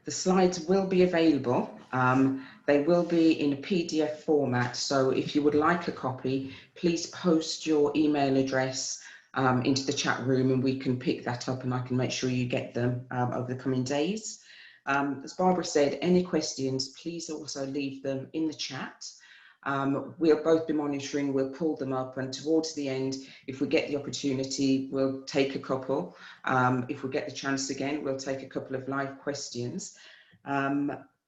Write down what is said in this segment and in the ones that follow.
The slides will be available. They will be in a PDF format, so if you would like a copy, please post your email address into the chat room and we can pick that up and I can make sure you get them over the coming days. As Barbara said, any questions, please also leave them in the chat. We'll both be monitoring, we'll pull them up, and towards the end, if we get the opportunity, we'll take a couple. If we get the chance again, we'll take a couple of live questions.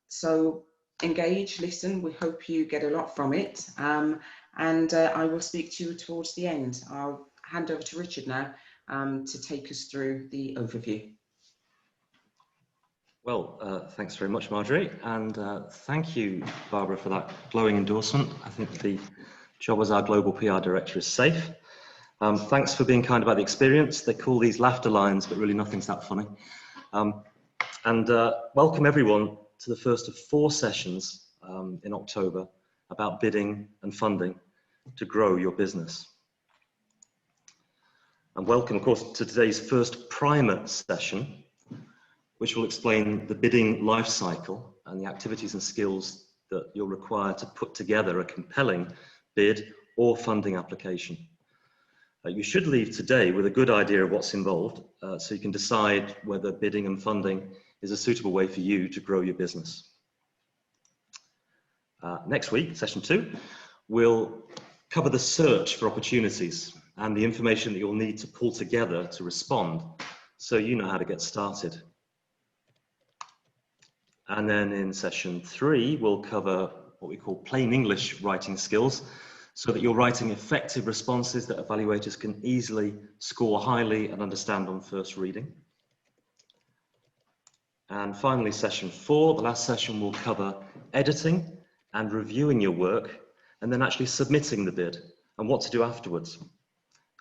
So engage, listen, we hope you get a lot from it. And I will speak to you towards the end. I'll hand over to Richard now to take us through the overview. Well, thanks very much, Marjorie, and thank you, Barbara, for that glowing endorsement. I think the job as our Global PR Director is safe. Thanks for being kind about the experience. They call these laughter lines, but really nothing's that funny. Welcome everyone to the first of 4 sessions in October about bidding and funding to grow your business. And welcome, of course, to today's first primer session, which will explain the bidding life cycle and the activities and skills that you'll require to put together a compelling bid or funding application. You should leave today with a good idea of what's involved, so you can decide whether bidding and funding is a suitable way for you to grow your business. Next week, session 2, we'll cover the search for opportunities and the information that you'll need to pull together to respond, so you know how to get started. And then in session 3, we'll cover what we call plain English writing skills, so that you're writing effective responses that evaluators can easily score highly and understand on first reading. And finally, session 4, the last session, will cover editing and reviewing your work, and then actually submitting the bid and what to do afterwards.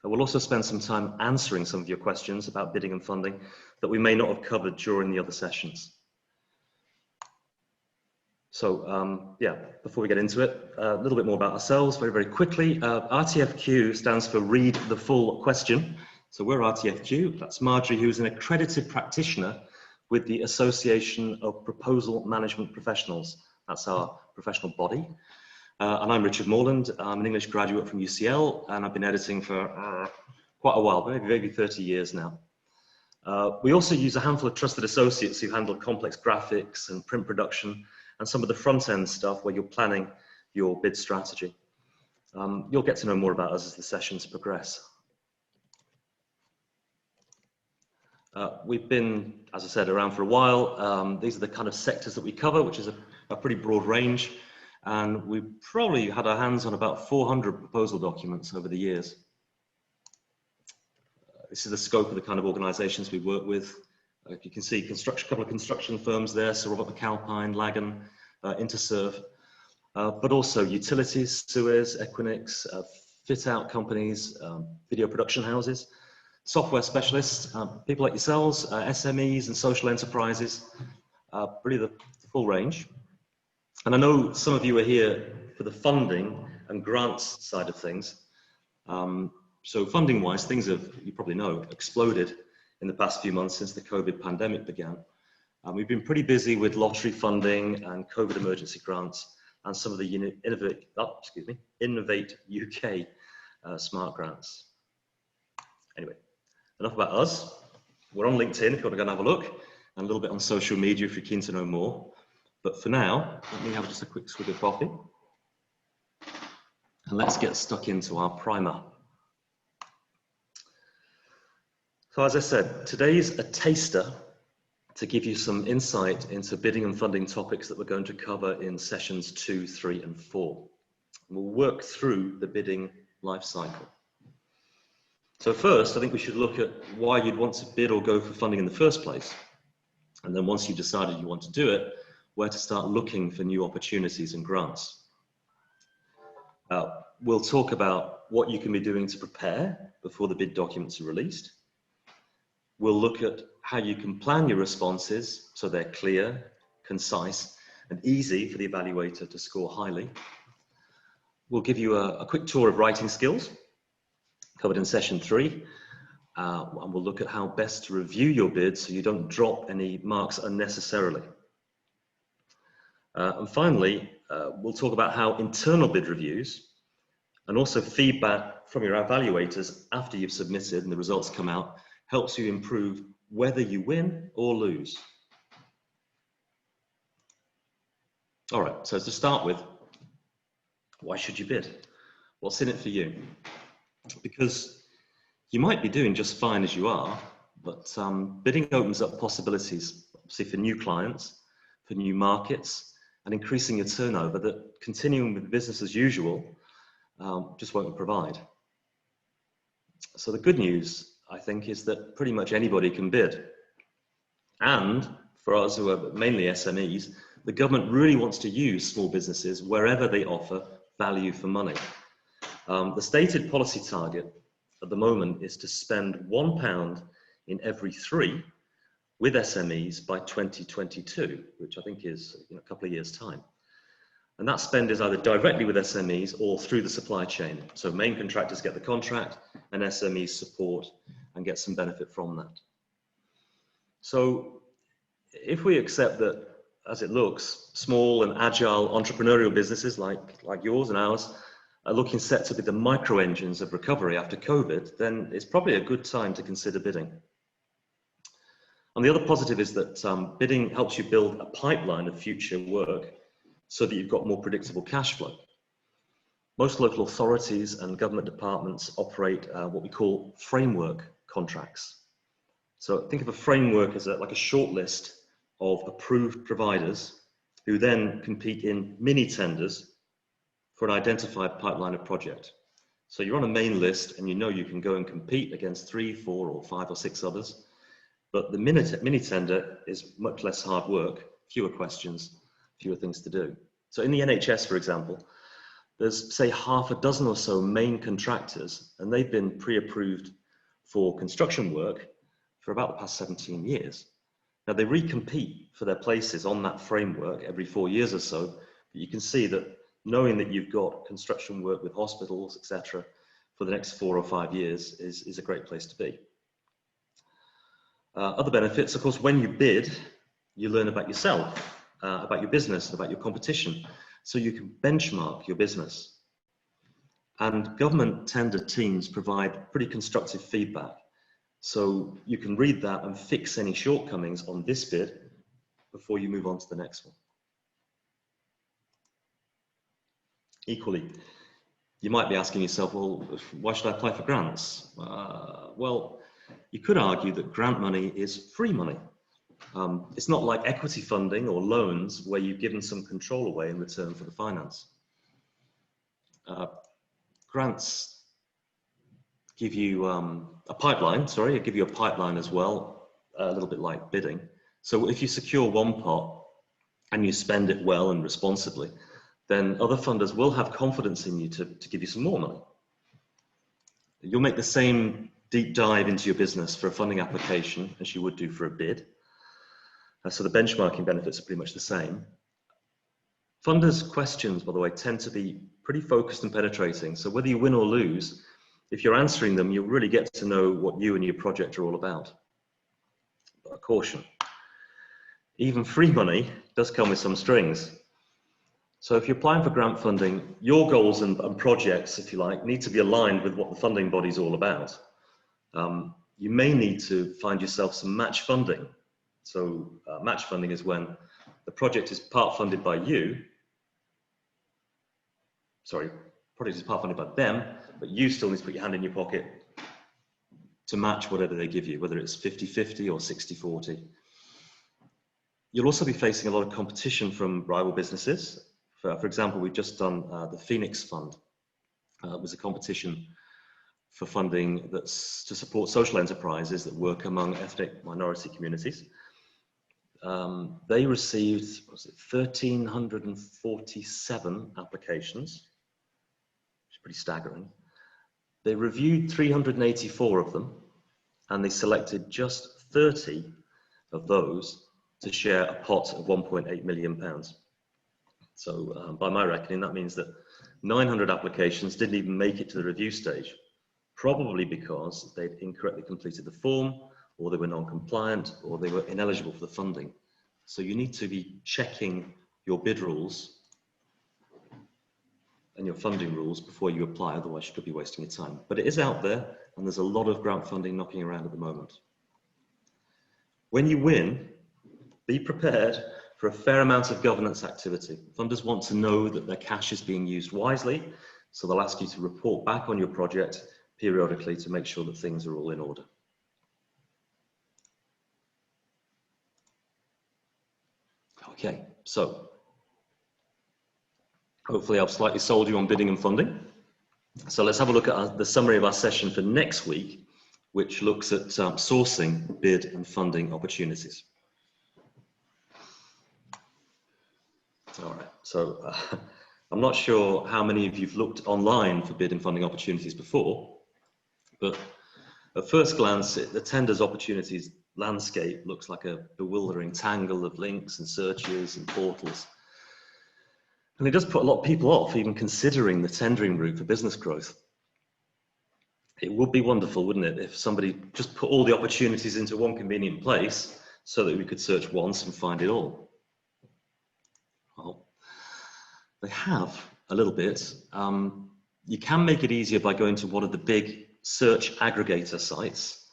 And we'll also spend some time answering some of your questions about bidding and funding that we may not have covered during the other sessions. So yeah, before we get into it, a little bit more about ourselves very, very quickly. RTFQ stands for Read the Full Question. So we're RTFQ, that's Marjorie, who's an accredited practitioner with the Association of Proposal Management Professionals. That's our professional body. And I'm Richard Morland. I'm an English graduate from UCL, and I've been editing for quite a while, maybe 30 years now. We also use a handful of trusted associates who handle complex graphics and print production, and some of the front-end stuff where you're planning your bid strategy. You'll get to know more about us as the sessions progress. We've been, as I said, around for a while. These are the kind of sectors that we cover, which is a pretty broad range. And we've probably had our hands on about 400 proposal documents over the years. This is the scope of the kind of organizations we work with. You can see a couple of construction firms there, so Robert McAlpine, Lagan, Interserve, but also utilities, Suez, Equinix, fit-out companies, video production houses, software specialists, people like yourselves, SMEs and social enterprises, really the full range. And I know some of you are here for the funding and grants side of things. So funding-wise, things have, you probably know, exploded in the past few months since the COVID pandemic began. We've been pretty busy with lottery funding and COVID emergency grants and some of the Innovate UK smart grants. Anyway, enough about us. We're on LinkedIn if you want to go and have a look, and a little bit on social media if you're keen to know more. But for now, let me have just a quick swig of coffee. And let's get stuck into our primer. So as I said, today's a taster to give you some insight into bidding and funding topics that we're going to cover in sessions 2, 3, and 4. We'll work through the bidding life cycle. So first, I think we should look at why you'd want to bid or go for funding in the first place. And then once you've decided you want to do it, where to start looking for new opportunities and grants. We'll talk about what you can be doing to prepare before the bid documents are released. We'll look at how you can plan your responses so they're clear, concise, and easy for the evaluator to score highly. We'll give you a quick tour of writing skills, covered in session 3. And we'll look at how best to review your bid so you don't drop any marks unnecessarily. And finally, we'll talk about how internal bid reviews and also feedback from your evaluators after you've submitted and the results come out helps you improve whether you win or lose. All right, so to start with, why should you bid? What's in it for you? Because you might be doing just fine as you are, but bidding opens up possibilities, obviously for new clients, for new markets, and increasing your turnover that continuing with business as usual just won't provide. So the good news, I think, is that pretty much anybody can bid. And for us who are mainly SMEs, the government really wants to use small businesses wherever they offer value for money. The stated policy target at the moment is to spend £1 in every 3 with SMEs by 2022, which I think is a couple of years' time. And that spend is either directly with SMEs or through the supply chain. So main contractors get the contract and SMEs support and get some benefit from that. So if we accept that, as it looks, small and agile entrepreneurial businesses like yours and ours are looking set to be the micro engines of recovery after COVID, then it's probably a good time to consider bidding. And the other positive is that bidding helps you build a pipeline of future work so that you've got more predictable cash flow. Most local authorities and government departments operate what we call framework contracts. So think of a framework as like a short list of approved providers who then compete in mini tenders for an identified pipeline of project. So you're on a main list and you know you can go and compete against 3, 4 or 5 or 6 others, but the mini tender is much less hard work, fewer questions, fewer things to do. So in the NHS, for example, there's say half a dozen or so main contractors, and they've been pre-approved for construction work for about the past 17 years. Now they recompete for their places on that framework every 4 years or so, but you can see that knowing that you've got construction work with hospitals, etc., for the next 4 or 5 years is a great place to be. Other benefits, of course, when you bid, you learn about yourself, about your business, about your competition, so you can benchmark your business. And government tender teams provide pretty constructive feedback, so you can read that and fix any shortcomings on this bid before you move on to the next one. Equally, you might be asking yourself, well, why should I apply for grants? Well, you could argue that grant money is free money. It's not like equity funding or loans where you've given some control away in return for the finance. Grants give you a pipeline, give you a pipeline as well, a little bit like bidding. So if you secure one pot and you spend it well and responsibly, then other funders will have confidence in you to give you some more money. You'll make the same deep dive into your business for a funding application as you would do for a bid. So the benchmarking benefits are pretty much the same. Funders' questions, by the way, tend to be pretty focused and penetrating. So whether you win or lose, if you're answering them, you'll really get to know what you and your project are all about. But a caution, even free money does come with some strings. So if you're applying for grant funding, your goals and projects, if you like, need to be aligned with what the funding body's all about. You may need to find yourself some match funding. So match funding is when the project is part funded by you. Project is part funded by them, but you still need to put your hand in your pocket to match whatever they give you, whether it's 50-50 or 60-40. You'll also be facing a lot of competition from rival businesses. For example, we've just done the Phoenix Fund. It was a competition for funding that's to support social enterprises that work among ethnic minority communities. They received 1,347 applications, which is pretty staggering. They reviewed 384 of them, and they selected just 30 of those to share a pot of £1.8 million. So by my reckoning, that means that 900 applications didn't even make it to the review stage, probably because they'd incorrectly completed the form, or they were non-compliant, or they were ineligible for the funding. So you need to be checking your bid rules and your funding rules before you apply, otherwise you could be wasting your time. But it is out there, and there's a lot of grant funding knocking around at the moment. When you win, be prepared for a fair amount of governance activity. Funders want to know that their cash is being used wisely, so they'll ask you to report back on your project periodically to make sure that things are all in order. Okay, so hopefully I've slightly sold you on bidding and funding. So let's have a look at the summary of our session for next week, which looks at sourcing, bid and funding opportunities. All right, so I'm not sure how many of you've looked online for bid and funding opportunities before, but at first glance, the tenders opportunities landscape looks like a bewildering tangle of links and searches and portals. And it does put a lot of people off even considering the tendering route for business growth. It would be wonderful, wouldn't it, if somebody just put all the opportunities into one convenient place so that we could search once and find it all. Well, they have a little bit. You can make it easier by going to one of the big search aggregator sites,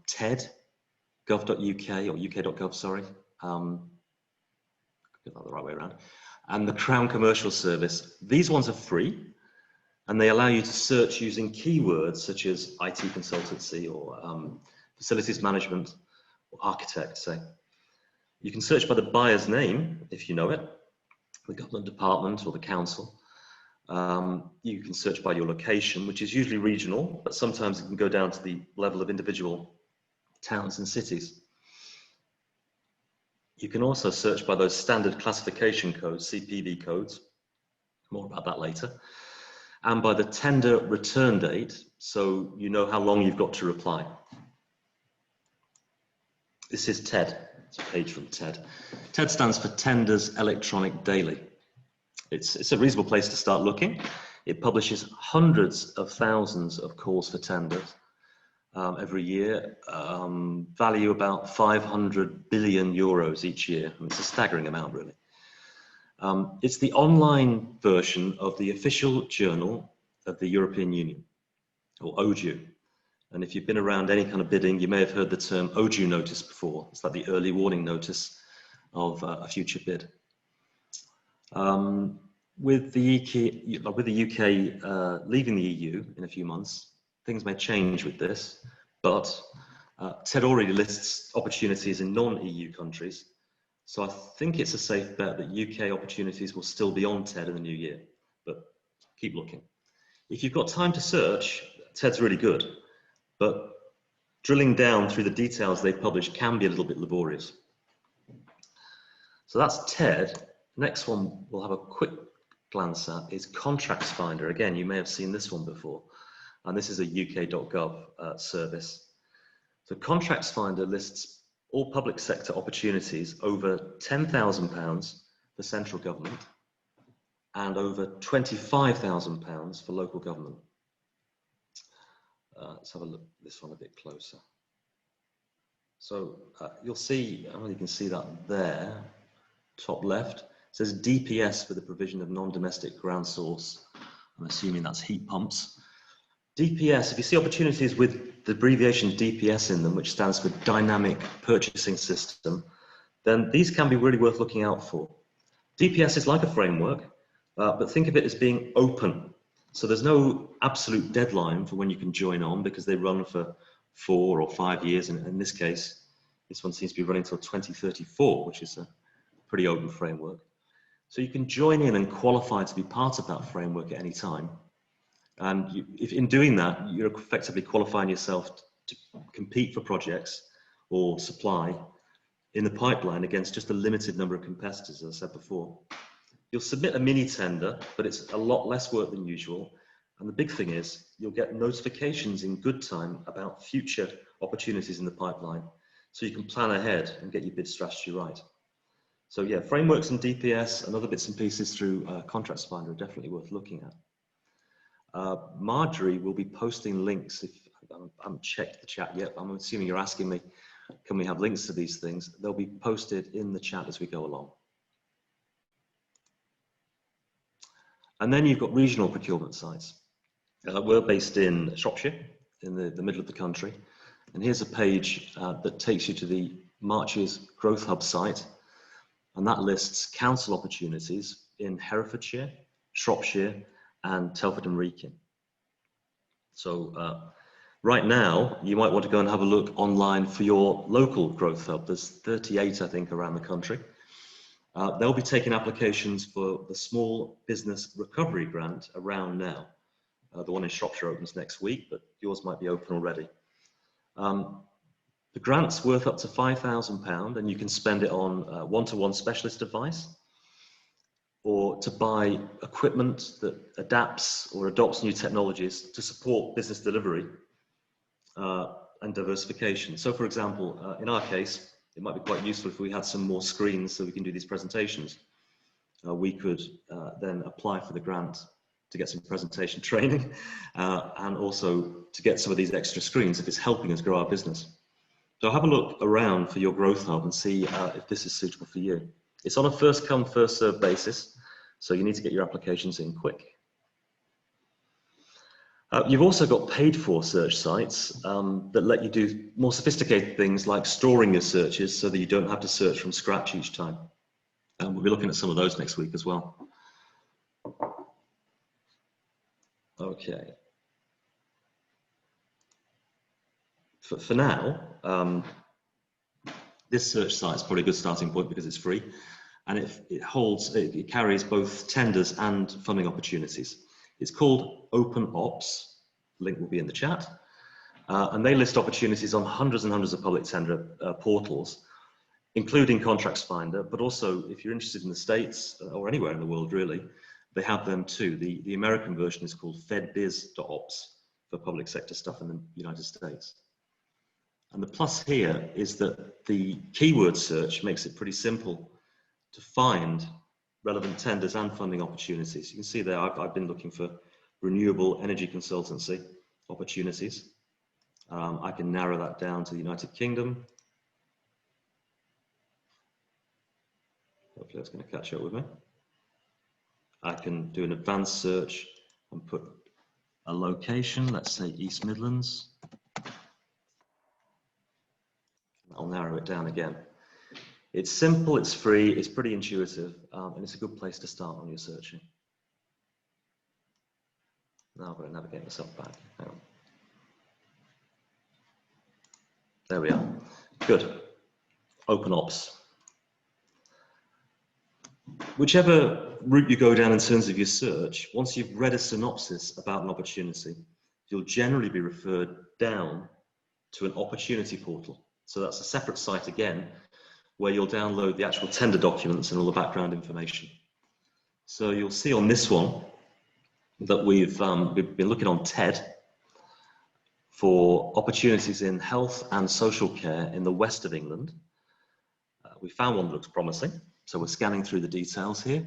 TED, gov.uk or uk.gov, sorry. Get that the right way around. And the Crown Commercial Service. These ones are free, and they allow you to search using keywords such as IT consultancy or facilities management or architect, say. You can search by the buyer's name, if you know it, the government department or the council. You can search by your location, which is usually regional, but sometimes it can go down to the level of individual towns and cities. You can also search by those standard classification codes, CPV codes, more about that later, and by the tender return date, so you know how long you've got to reply. This is TED, it's a page from TED. TED stands for Tenders Electronic Daily. It's a reasonable place to start looking. It publishes hundreds of thousands of calls for tenders every year, value about 500 billion euros each year. I mean, it's a staggering amount, really. It's the online version of the official journal of the European Union, or OJU. And if you've been around any kind of bidding, you may have heard the term OJU notice before. It's like the early warning notice of a future bid. With the UK leaving the EU in a few months, things may change with this, but TED already lists opportunities in non-EU countries. So I think it's a safe bet that UK opportunities will still be on TED in the new year, but keep looking. If you've got time to search, TED's really good, but drilling down through the details they publish can be a little bit laborious. So that's TED. Next one we'll have a quick glance at is Contracts Finder. Again, you may have seen this one before, and this is a uk.gov service. So Contracts Finder lists all public sector opportunities over £10,000 for central government and over £25,000 for local government. Let's have a look at this one a bit closer. So you'll see, I don't know if you can see that there, top left. It says DPS for the provision of non-domestic ground source. I'm assuming that's heat pumps. DPS, if you see opportunities with the abbreviation DPS in them, which stands for Dynamic Purchasing System, then these can be really worth looking out for. DPS is like a framework, but think of it as being open. So there's no absolute deadline for when you can join on because they run for 4 or 5 years. And in this case, this one seems to be running till 2034, which is a pretty open framework. So you can join in and qualify to be part of that framework at any time. And if in doing that, you're effectively qualifying yourself to compete for projects or supply in the pipeline against just a limited number of competitors, as I said before. You'll submit a mini tender, but it's a lot less work than usual. And the big thing is you'll get notifications in good time about future opportunities in the pipeline, so you can plan ahead and get your bid strategy right. So yeah, frameworks and DPS and other bits and pieces through Contracts Finder are definitely worth looking at. Marjorie will be posting links. If I haven't checked the chat yet, I'm assuming you're asking me, can we have links to these things? They'll be posted in the chat as we go along. And then you've got regional procurement sites. We're based in Shropshire, in the middle of the country. And here's a page that takes you to the Marches Growth Hub site. And that lists council opportunities in Herefordshire, Shropshire, and Telford and Wrekin. So right now, you might want to go and have a look online for your local growth hub. There's 38, I think, around the country. They'll be taking applications for the Small Business Recovery Grant around now. The one in Shropshire opens next week, but yours might be open already. The grant's worth up to £5,000, and you can spend it on one-to-one specialist advice, or to buy equipment that adapts or adopts new technologies to support business delivery and diversification. So for example, in our case, it might be quite useful if we had some more screens so we can do these presentations. We could then apply for the grant to get some presentation training and also to get some of these extra screens if it's helping us grow our business. So have a look around for your growth hub and see if this is suitable for you. It's on a first come, first served basis, so you need to get your applications in quick. You've also got paid for search sites that let you do more sophisticated things like storing your searches so that you don't have to search from scratch each time. And we'll be looking at some of those next week as well. Okay. For now, this search site is probably a good starting point because it's free, and it carries both tenders and funding opportunities. It's called Open Ops. Link will be in the chat, and they list opportunities on hundreds and hundreds of public tender portals, including Contracts Finder, but also if you're interested in the States or anywhere in the world really, they have them too. The American version is called fedbiz.ops for public sector stuff in the United States. And the plus here is that the keyword search makes it pretty simple to find relevant tenders and funding opportunities. You can see there, I've been looking for renewable energy consultancy opportunities. I can narrow that down to the United Kingdom. Hopefully that's going to catch up with me. I can do an advanced search and put a location, let's say East Midlands. I'll narrow it down again. It's simple, it's free, it's pretty intuitive, and it's a good place to start on your searching. Now I've got to navigate myself back. Hang on. There we are. Good. Open Ops. Whichever route you go down in terms of your search, once you've read a synopsis about an opportunity, you'll generally be referred down to an opportunity portal. So that's a separate site again, where you'll download the actual tender documents and all the background information. So you'll see on this one that we've been looking on TED for opportunities in health and social care in the west of England. We found one that looks promising, so we're scanning through the details here.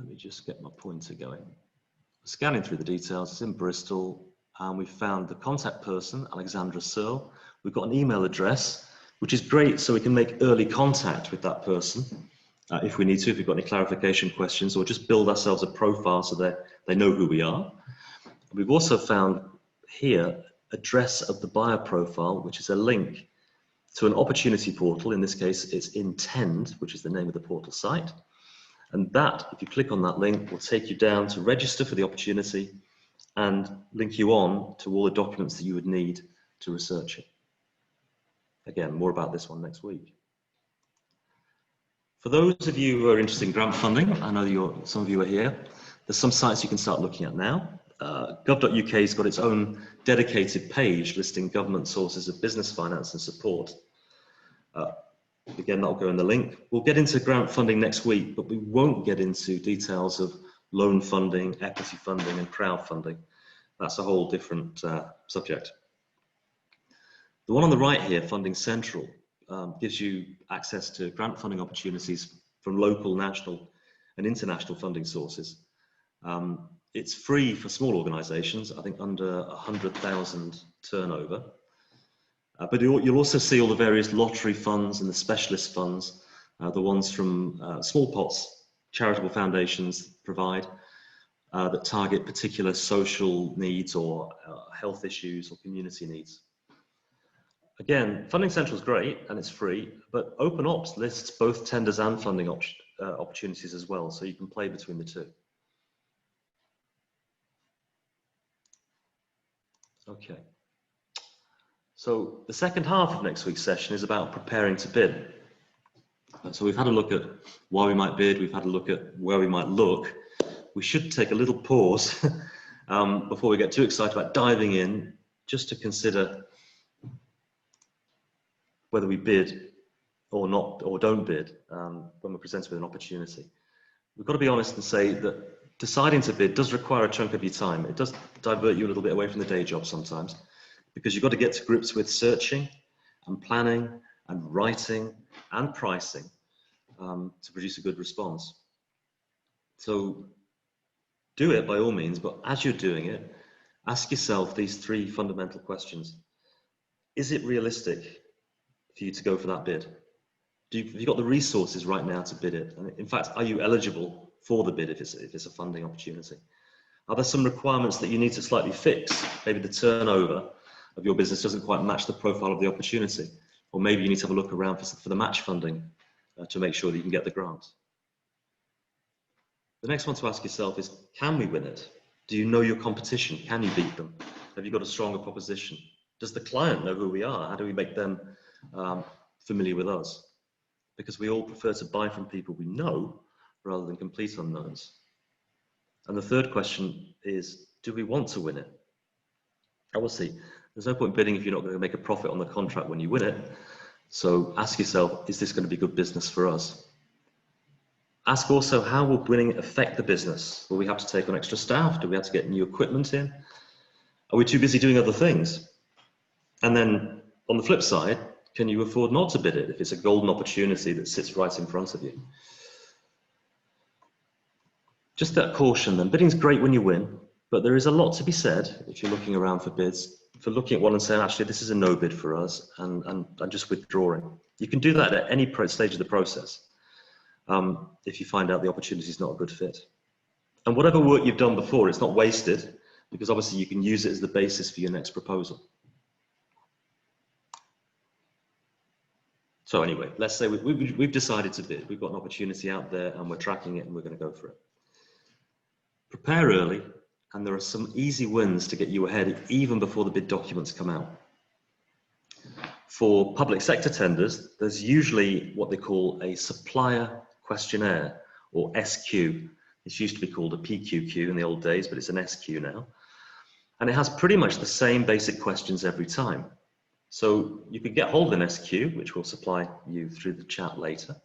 Let me just get my pointer going. We're scanning through the details. It's in Bristol, and we found the contact person, Alexandra Searle. We've got an email address, which is great, so we can make early contact with that person if we need to, if we've got any clarification questions, or just build ourselves a profile so that they know who we are. We've also found here address of the buyer profile, which is a link to an opportunity portal. In this case, it's Intend, which is the name of the portal site. And that, if you click on that link, will take you down to register for the opportunity and link you on to all the documents that you would need to research it. Again, more about this one next week. For those of you who are interested in grant funding, I know some of you are here, there's some sites you can start looking at now. Gov.uk has got its own dedicated page listing government sources of business finance and support. Again, that'll go in the link. We'll get into grant funding next week, but we won't get into details of loan funding, equity funding, and crowdfunding. That's a whole different subject. The one on the right here, Funding Central, gives you access to grant funding opportunities from local, national, and international funding sources. It's free for small organisations, I think under 100,000 turnover. But you'll also see all the various lottery funds and the specialist funds, the ones from small pots charitable foundations provide that target particular social needs or health issues or community needs. Again, Funding Central is great and it's free, but Open Ops lists both tenders and funding opportunities as well, so you can play between the two. Okay. So the second half of next week's session is about preparing to bid. So we've had a look at why we might bid, we've had a look at where we might look. We should take a little pause before we get too excited about diving in, just to consider whether we bid or not, or don't bid when we're presented with an opportunity. We've got to be honest and say that deciding to bid does require a chunk of your time. It does divert you a little bit away from the day job sometimes, because you've got to get to grips with searching and planning and writing and pricing to produce a good response. So do it by all means, but as you're doing it, ask yourself these three fundamental questions. Is it realistic for you to go for that bid? Have you got the resources right now to bid it? And in fact, are you eligible for the bid if it's a funding opportunity? Are there some requirements that you need to slightly fix? Maybe the turnover of your business doesn't quite match the profile of the opportunity. Or maybe you need to have a look around for the match funding to make sure that you can get the grant. The next one to ask yourself is, can we win it? Do you know your competition? Can you beat them? Have you got a stronger proposition? Does the client know who we are? How do we make them familiar with us? Because we all prefer to buy from people we know rather than complete unknowns. And the third question is, do we want to win it? I will see. There's no point bidding if you're not going to make a profit on the contract when you win it. So ask yourself, is this going to be good business for us? Ask also, how will winning affect the business? Will we have to take on extra staff? Do we have to get new equipment in? Are we too busy doing other things? And then on the flip side, can you afford not to bid it if it's a golden opportunity that sits right in front of you? Just that caution then, bidding's great when you win, but there is a lot to be said if you're looking around for bids, for looking at one and saying, actually, this is a no bid for us, and just withdrawing. You can do that at any stage of the process. If you find out the opportunity is not a good fit. And whatever work you've done before, it's not wasted, because obviously you can use it as the basis for your next proposal. So anyway, let's say we've decided to bid. We've got an opportunity out there and we're tracking it and we're going to go for it. Prepare early, and there are some easy wins to get you ahead even before the bid documents come out. For public sector tenders, there's usually what they call a supplier questionnaire, or SQ. It used to be called a PQQ in the old days, but it's an SQ now. And it has pretty much the same basic questions every time. So you could get hold of an SQ, which we'll supply you through the chat later,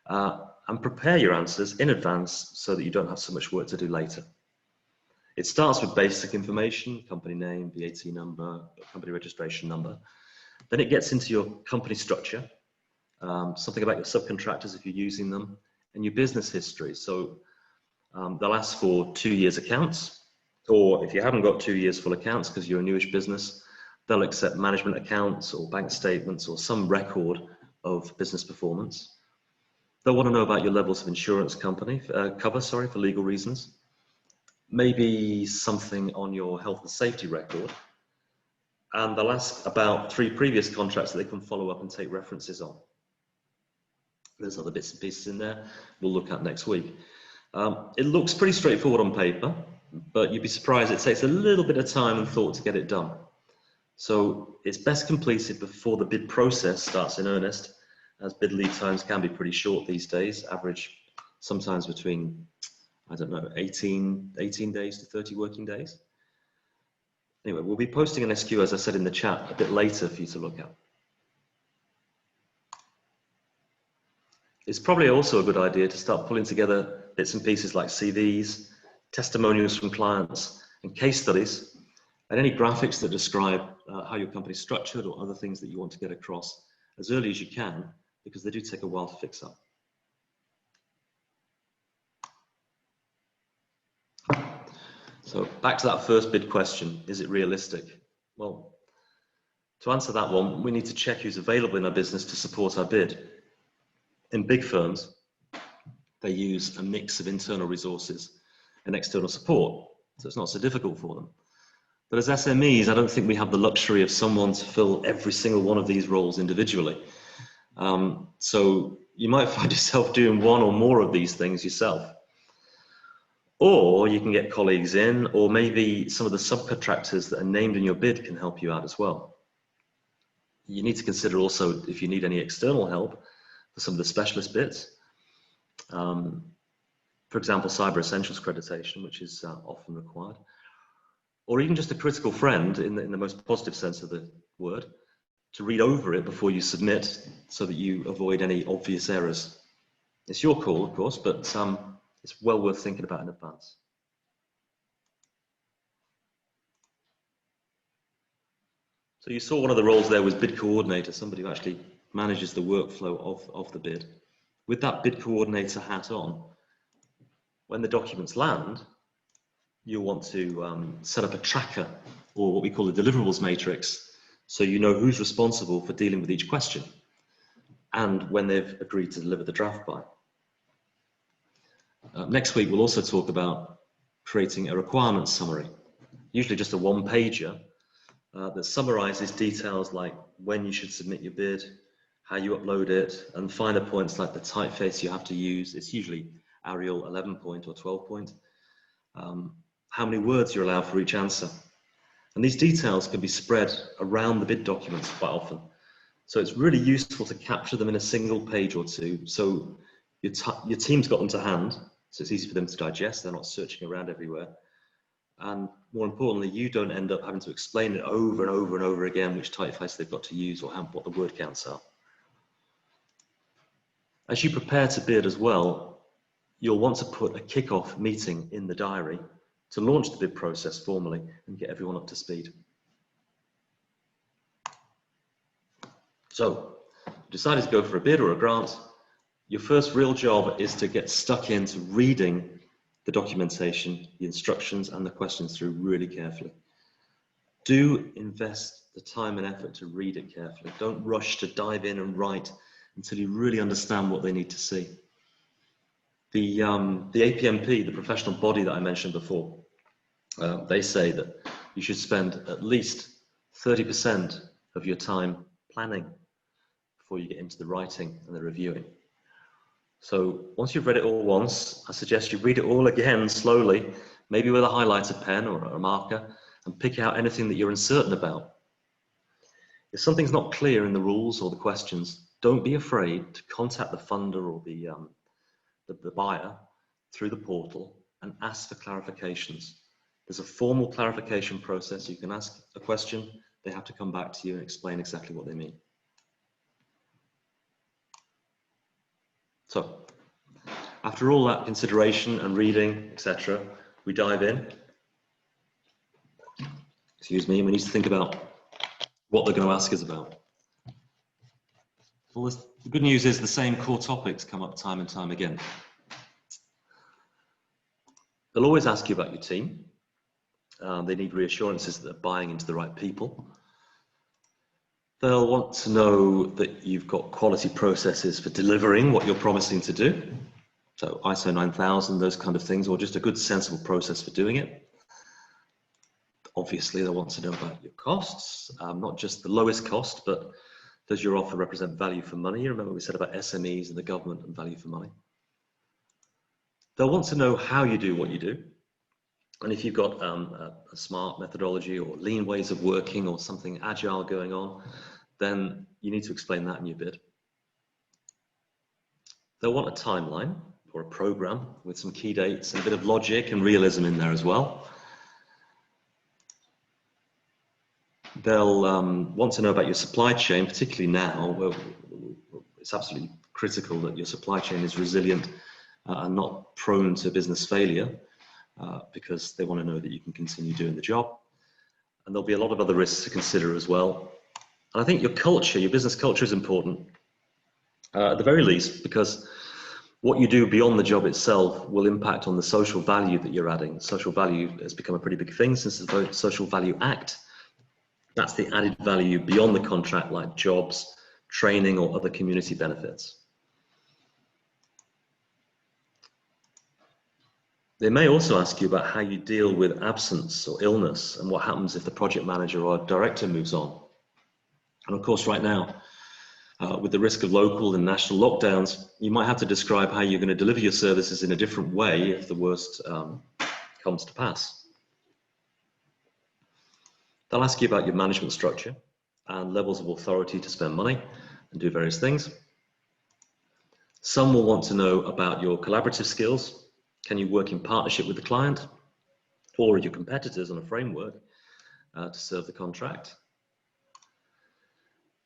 and prepare your answers in advance so that you don't have so much work to do later. It starts with basic information, company name, VAT number, company registration number. Then it gets into your company structure, something about your subcontractors if you're using them, and your business history. So they'll ask for 2 years accounts, or if you haven't got 2 years full accounts because you're a newish business, they'll accept management accounts or bank statements or some record of business performance. They'll want to know about your levels of insurance cover, for legal reasons. Maybe something on your health and safety record. And they'll ask about 3 previous contracts that they can follow up and take references on. There's other bits and pieces in there we'll look at next week. It looks pretty straightforward on paper, but you'd be surprised it takes a little bit of time and thought to get it done. So it's best completed before the bid process starts in earnest, as bid lead times can be pretty short these days, average sometimes between, 18 days to 30 working days. Anyway, we'll be posting an SQ, as I said in the chat, a bit later for you to look at. It's probably also a good idea to start pulling together bits and pieces like CVs, testimonials from clients, and case studies, and any graphics that describe how your company is structured or other things that you want to get across as early as you can, because they do take a while to fix up. So back to that first bid question, is it realistic? Well, to answer that one, we need to check who's available in our business to support our bid. In big firms, They use a mix of internal resources and external support, so it's not so difficult for them. But as SMEs, I don't think we have the luxury of someone to fill every single one of these roles individually. So you might find yourself doing one or more of these things yourself. Or you can get colleagues in, or maybe some of the subcontractors that are named in your bid can help you out as well. You need to consider also if you need any external help for some of the specialist bits. For example, Cyber Essentials accreditation, which is often required. Or even just a critical friend, in the most positive sense of the word, to read over it before you submit so that you avoid any obvious errors. It's your call, of course, but it's well worth thinking about in advance. So you saw one of the roles there was bid coordinator, somebody who actually manages the workflow of the bid. With that bid coordinator hat on, when the documents land, you'll want to set up a tracker, or what we call a deliverables matrix, so you know who's responsible for dealing with each question and when they've agreed to deliver the draft by. Next week, we'll also talk about creating a requirements summary, usually just a one-pager that summarizes details like when you should submit your bid, how you upload it, and finer points like the typeface you have to use. It's usually Arial 11 point or 12 point. How many words you're allowed for each answer. And these details can be spread around the bid documents quite often. So it's really useful to capture them in a single page or two. So your team's got them to hand, so it's easy for them to digest. They're not searching around everywhere. And more importantly, you don't end up having to explain it over and over and over again, which typeface they've got to use or what the word counts are. As you prepare to bid as well, you'll want to put a kick-off meeting in the diary to launch the bid process formally and get everyone up to speed. So, decided to go for a bid or a grant. Your first real job is to get stuck into reading the documentation, the instructions, and the questions through really carefully. Do invest the time and effort to read it carefully. Don't rush to dive in and write until you really understand what they need to see. The APMP, the professional body that I mentioned before, they say that you should spend at least 30% of your time planning before you get into the writing and the reviewing. So once you've read it all once, I suggest you read it all again slowly, maybe with a highlighter pen or a marker, and pick out anything that you're uncertain about. If something's not clear in the rules or the questions, don't be afraid to contact the funder or the buyer through the portal and ask for clarifications. There's a formal clarification process. You can ask a question, they have to come back to you and explain exactly what they mean. So, after all that consideration and reading, etc., we dive in. Excuse me, we need to think about what they're going to ask us about. Well, the good news is the same core topics come up time and time again. They'll always ask you about your team. They need reassurances that they're buying into the right people. They'll want to know that you've got quality processes for delivering what you're promising to do. So ISO 9000, those kind of things, or just a good sensible process for doing it. Obviously, they'll want to know about your costs, not just the lowest cost, but does your offer represent value for money? Remember we said about SMEs and the government and value for money. They'll want to know how you do what you do. And if you've got a smart methodology or lean ways of working or something agile going on, then you need to explain that in your bid. They'll want a timeline or a program with some key dates and a bit of logic and realism in there as well. They'll want to know about your supply chain, particularly now, where it's absolutely critical that your supply chain is resilient and not prone to business failure, because they want to know that you can continue doing the job. And there'll be a lot of other risks to consider as well. And I think your culture, your business culture is important, at the very least, because what you do beyond the job itself will impact on the social value that you're adding. Social value has become a pretty big thing since the Social Value Act. That's the added value beyond the contract, like jobs, training, or other community benefits. They may also ask you about how you deal with absence or illness and what happens if the project manager or director moves on. And of course, right now, with the risk of local and national lockdowns, you might have to describe how you're going to deliver your services in a different way if the worst comes to pass. They'll ask you about your management structure and levels of authority to spend money and do various things. Some will want to know about your collaborative skills. Can you work in partnership with the client or your competitors on a framework to serve the contract?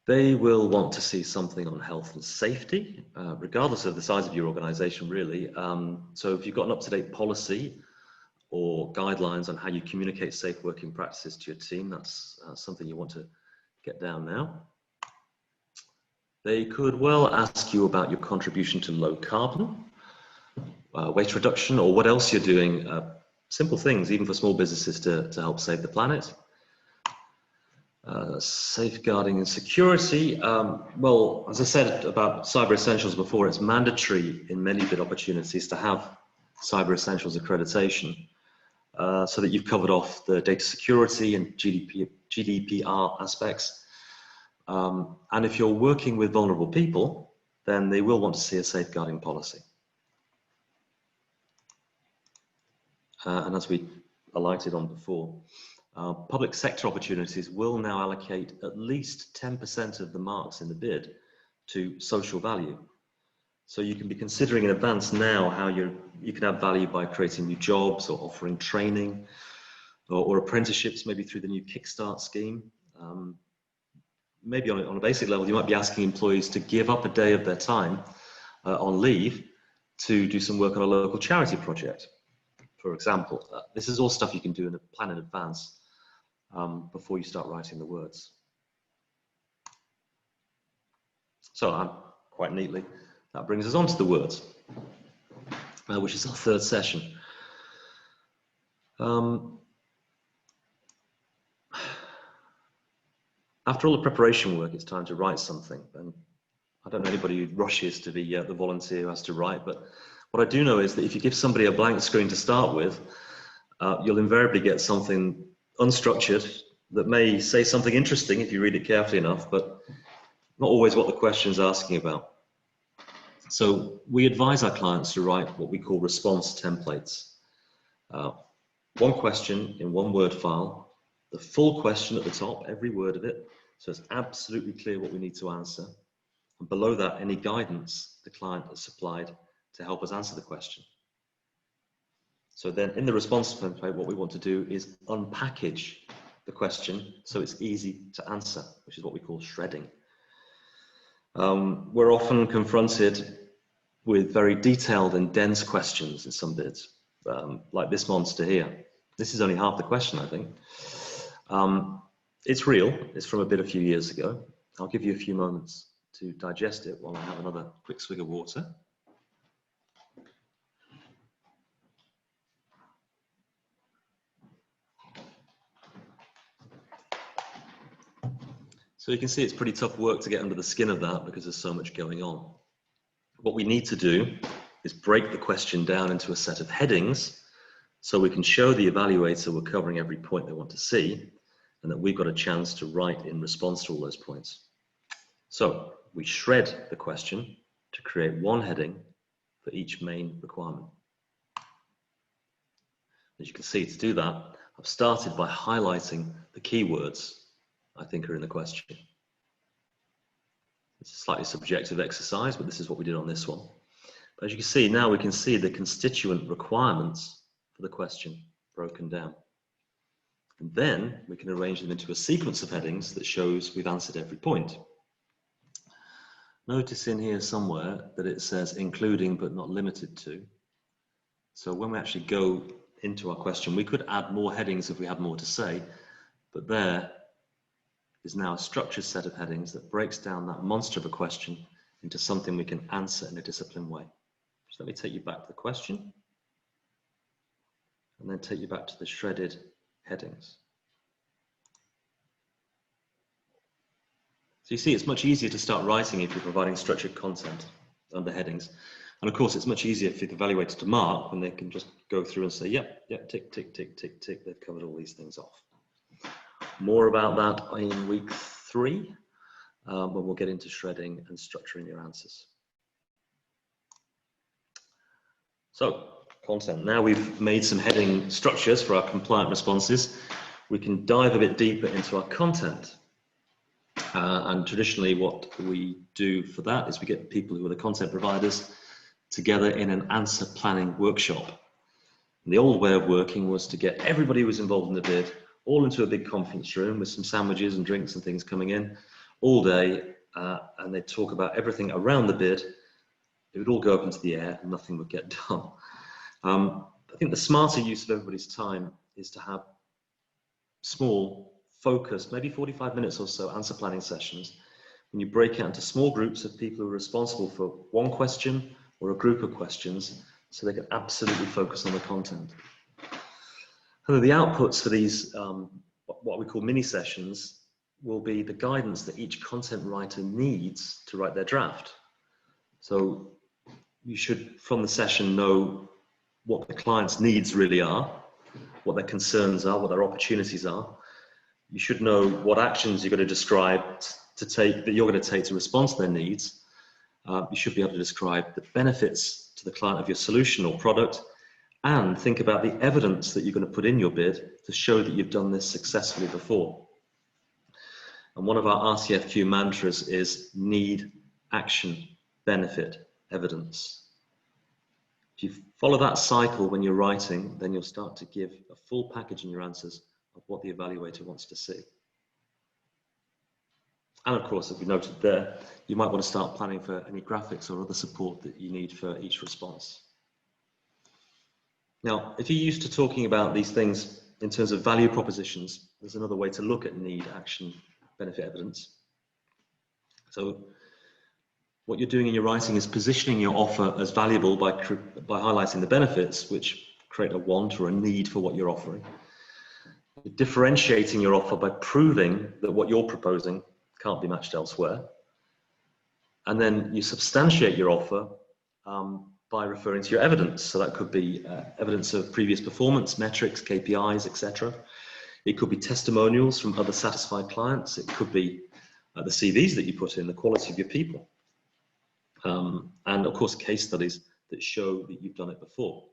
They will want to see something on health and safety, regardless of the size of your organization, really. So if you've got an up-to-date policy or guidelines on how you communicate safe working practices to your team, that's something you want to get down now. They could well ask you about your contribution to low carbon, waste reduction, or what else you're doing, simple things, even for small businesses to help save the planet. Safeguarding and security. Well, as I said about Cyber Essentials before, it's mandatory in many bid opportunities to have Cyber Essentials accreditation so that you've covered off the data security and GDPR aspects. And if you're working with vulnerable people, then they will want to see a safeguarding policy. And as we alighted on before, public sector opportunities will now allocate at least 10% of the marks in the bid to social value. So you can be considering in advance now how you can add value by creating new jobs or offering training or apprenticeships, maybe through the new Kickstart scheme. Maybe on a basic level, you might be asking employees to give up a day of their time on leave to do some work on a local charity project, for example. This is all stuff you can do in a plan in advance before you start writing the words. So quite neatly, that brings us on to the words, which is our third session. After all the preparation work, it's time to write something. And I don't know anybody who rushes to be the volunteer who has to write, but what I do know is that if you give somebody a blank screen to start with, you'll invariably get something unstructured that may say something interesting if you read it carefully enough, but not always what the question is asking about. So we advise our clients to write what we call response templates. One question in one Word file, the full question at the top, every word of it, so it's absolutely clear what we need to answer. And below that, any guidance the client has supplied to help us answer the question. So then in the response template, what we want to do is unpackage the question so it's easy to answer, which is what we call shredding. We're often confronted with very detailed and dense questions in some bids, like this monster here. This is only half the question, I think. It's real, it's from a bid a few years ago. I'll give you a few moments to digest it while I have another quick swig of water. So you can see it's pretty tough work to get under the skin of that because there's so much going on. What we need to do is break the question down into a set of headings so we can show the evaluator we're covering every point they want to see and that we've got a chance to write in response to all those points. So we shred the question to create one heading for each main requirement. As you can see, to do that, I've started by highlighting the keywords I think are in the question. It's a slightly subjective exercise, but this is what we did on this one. But as you can see, now we can see the constituent requirements for the question broken down. And then we can arrange them into a sequence of headings that shows we've answered every point. Notice in here somewhere that it says including but not limited to. So when we actually go into our question, we could add more headings if we had more to say, but there is now a structured set of headings that breaks down that monster of a question into something we can answer in a disciplined way. So let me take you back to the question and then take you back to the shredded headings. So you see, it's much easier to start writing if you're providing structured content under headings. And of course, it's much easier for the evaluator to mark when they can just go through and say, yep, tick, tick, tick, tick, tick, they've covered all these things off. More about that in week 3, when we'll get into shredding and structuring your answers. So, content. Now we've made some heading structures for our compliant responses, we can dive a bit deeper into our content. And traditionally what we do for that is we get people who are the content providers together in an answer planning workshop. And the old way of working was to get everybody who was involved in the bid all into a big conference room with some sandwiches and drinks and things coming in all day, and they'd talk about everything around the bid. It would all go up into the air and nothing would get done. I think the smarter use of everybody's time is to have small, focused, maybe 45 minutes or so answer planning sessions, when you break out into small groups of people who are responsible for one question or a group of questions, so they can absolutely focus on the content. And the outputs for these, what we call mini sessions, will be the guidance that each content writer needs to write their draft. So you should, from the session, know what the client's needs really are, what their concerns are, what their opportunities are. You should know what actions you're going to describe that you're going to take to respond to their needs. You should be able to describe the benefits to the client of your solution or product, and think about the evidence that you're going to put in your bid to show that you've done this successfully before. And one of our RCFQ mantras is need, action, benefit, evidence. If you follow that cycle when you're writing, then you'll start to give a full package in your answers of what the evaluator wants to see. And of course, as we noted there, you might want to start planning for any graphics or other support that you need for each response. Now, if you're used to talking about these things in terms of value propositions, there's another way to look at need, action, benefit, evidence. So what you're doing in your writing is positioning your offer as valuable by highlighting the benefits which create a want or a need for what you're offering. You're differentiating your offer by proving that what you're proposing can't be matched elsewhere. And then you substantiate your offer by referring to your evidence. So that could be evidence of previous performance, metrics, KPIs, etc. It could be testimonials from other satisfied clients. It could be the CVs that you put in, the quality of your people. And of course, case studies that show that you've done it before.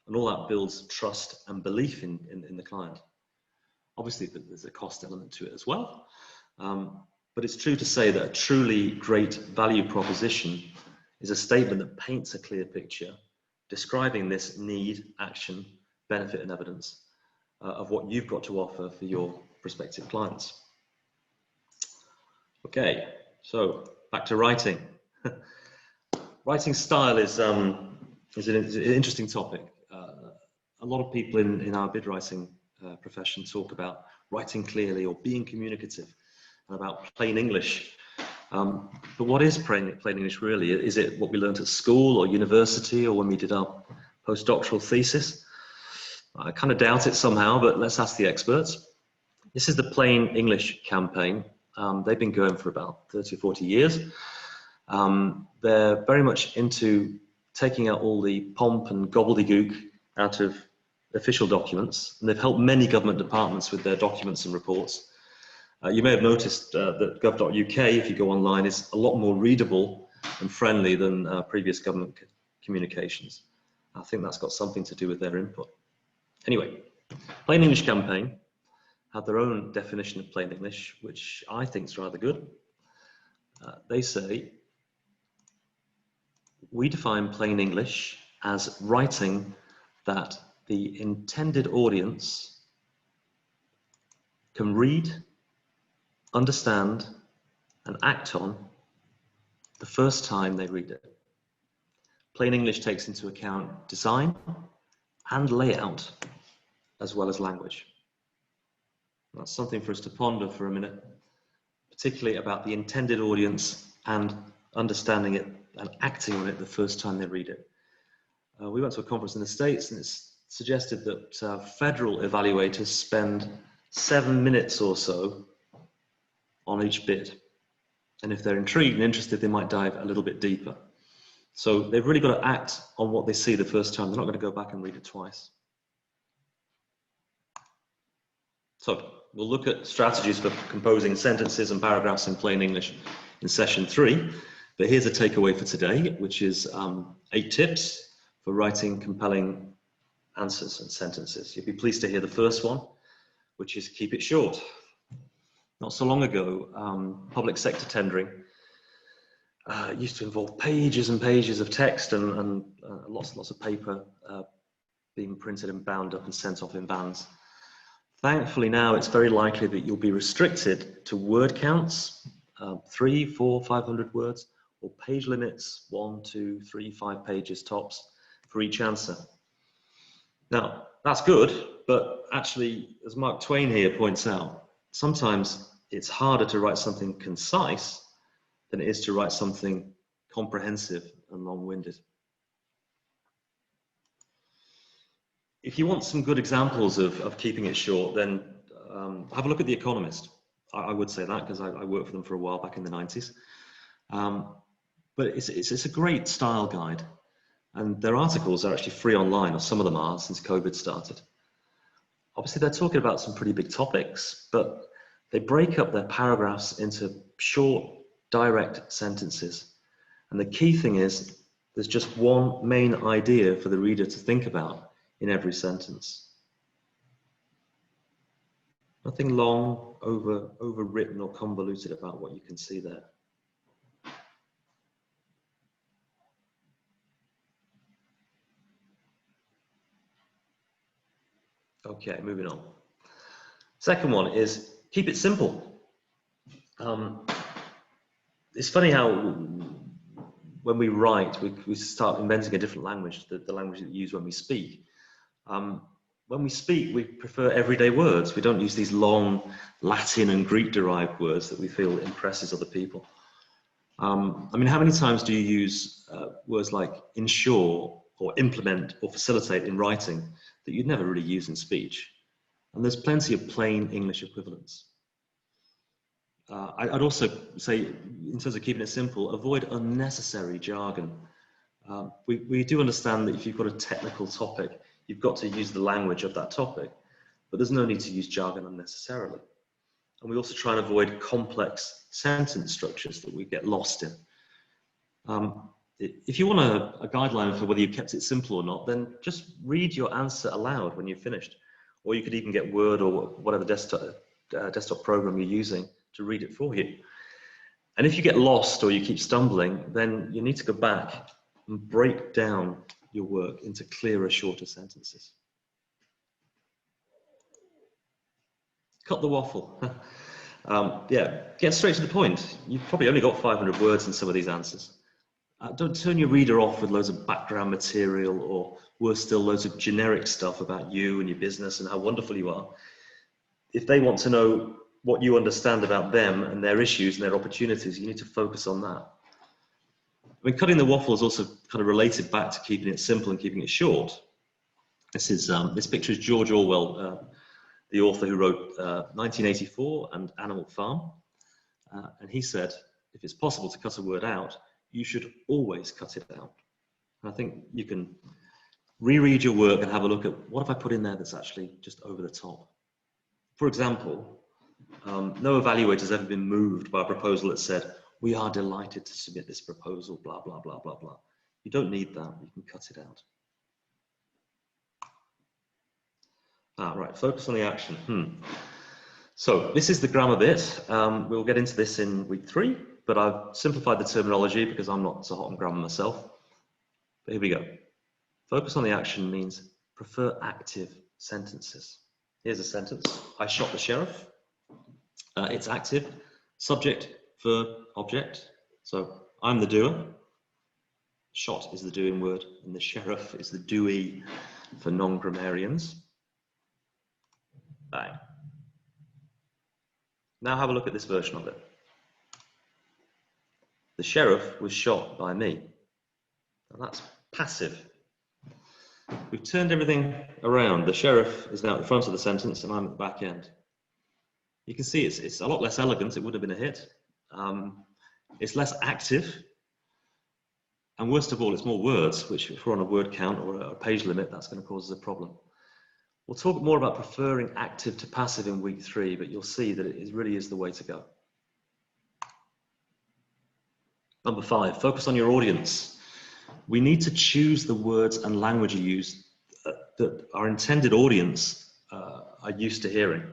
And all that builds trust and belief in the client. Obviously, there's a cost element to it as well. But it's true to say that a truly great value proposition is a statement that paints a clear picture describing this need, action, benefit, and evidence of what you've got to offer for your prospective clients. Okay, so back to writing. Writing style is an interesting topic. A lot of people in our bid writing profession talk about writing clearly or being communicative and about plain English. But what is plain English really? Is it what we learned at school or university or when we did our postdoctoral thesis? I kind of doubt it somehow, but let's ask the experts. This is the Plain English campaign. They've been going for about 30 or 40 years. They're very much into taking out all the pomp and gobbledygook out of official documents, and they've helped many government departments with their documents and reports. You may have noticed that gov.uk, if you go online, is a lot more readable and friendly than previous government communications. I think that's got something to do with their input. Anyway, Plain English campaign have their own definition of plain English, which I think is rather good. They say, we define plain English as writing that the intended audience can read, understand, and act on the first time they read it. Plain English takes into account design and layout, as well as language. That's something for us to ponder for a minute, particularly about the intended audience and understanding it and acting on it the first time they read it. We went to a conference in the States, and it's suggested that federal evaluators spend 7 minutes or so on each bid. And if they're intrigued and interested, they might dive a little bit deeper. So they've really got to act on what they see the first time. They're not going to go back and read it twice. So we'll look at strategies for composing sentences and paragraphs in plain English in session 3. But here's a takeaway for today, which is 8 tips for writing compelling answers and sentences. You'll be pleased to hear the first one, which is keep it short. Not so long ago, public sector tendering used to involve pages and pages of text and lots of paper being printed and bound up and sent off in vans. Thankfully now it's very likely that you'll be restricted to word counts, 300, 400, 500 words, or page limits, 1, 2, 3, 5 pages tops for each answer. Now, that's good, but actually, as Mark Twain here points out, sometimes it's harder to write something concise than it is to write something comprehensive and long-winded. If you want some good examples of keeping it short, then have a look at The Economist. I would say that because I worked for them for a while back in the 90s. But it's a great style guide. And their articles are actually free online, or some of them are, since COVID started. Obviously, they're talking about some pretty big topics, but they break up their paragraphs into short, direct sentences. And the key thing is, there's just one main idea for the reader to think about in every sentence. Nothing long, overwritten or convoluted about what you can see there. Okay, moving on. Second one is keep it simple. It's funny how when we write, we start inventing a different language, the language that we use when we speak. When we speak, we prefer everyday words. We don't use these long Latin and Greek-derived words that we feel impresses other people. I mean, how many times do you use words like ensure or implement or facilitate in writing that you'd never really use in speech? And there's plenty of plain English equivalents. I'd also say, in terms of keeping it simple, avoid unnecessary jargon. We do understand that if you've got a technical topic, you've got to use the language of that topic, but there's no need to use jargon unnecessarily. And we also try and avoid complex sentence structures that we get lost in. If you want a guideline for whether you kept it simple or not, then just read your answer aloud when you've finished. Or you could even get Word or whatever desktop program you're using to read it for you. And if you get lost or you keep stumbling, then you need to go back and break down your work into clearer, shorter sentences. Cut the waffle. Yeah, get straight to the point. You've probably only got 500 words in some of these answers. Don't turn your reader off with loads of background material, or worse still, loads of generic stuff about you and your business and how wonderful you are. If they want to know what you understand about them and their issues and their opportunities, you need to focus on that. I mean, cutting the waffle is also kind of related back to keeping it simple and keeping it short. This picture is George Orwell, the author who wrote 1984 and Animal Farm. And he said, if it's possible to cut a word out, you should always cut it out. And I think you can reread your work and have a look at what have I put in there that's actually just over the top. For example, no evaluator has ever been moved by a proposal that said, we are delighted to submit this proposal, blah, blah, blah, blah, blah. You don't need that, you can cut it out. Right, focus on the action. So this is the grammar bit. We'll get into this in week 3, but I've simplified the terminology because I'm not so hot on grammar myself. But here we go. Focus on the action means prefer active sentences. Here's a sentence. I shot the sheriff. It's active. Subject, verb, object. So I'm the doer. Shot is the doing word, and the sheriff is the doee for non-grammarians. Bang. Now have a look at this version of it. The sheriff was shot by me. Now that's passive. We've turned everything around. The sheriff is now at the front of the sentence and I'm at the back end. You can see it's a lot less elegant. It would have been a hit. It's less active. And worst of all, it's more words, which if we're on a word count or a page limit, that's going to cause us a problem. We'll talk more about preferring active to passive in week 3, but you'll see that it really is the way to go. Number 5, focus on your audience. We need to choose the words and language you use that our intended audience are used to hearing.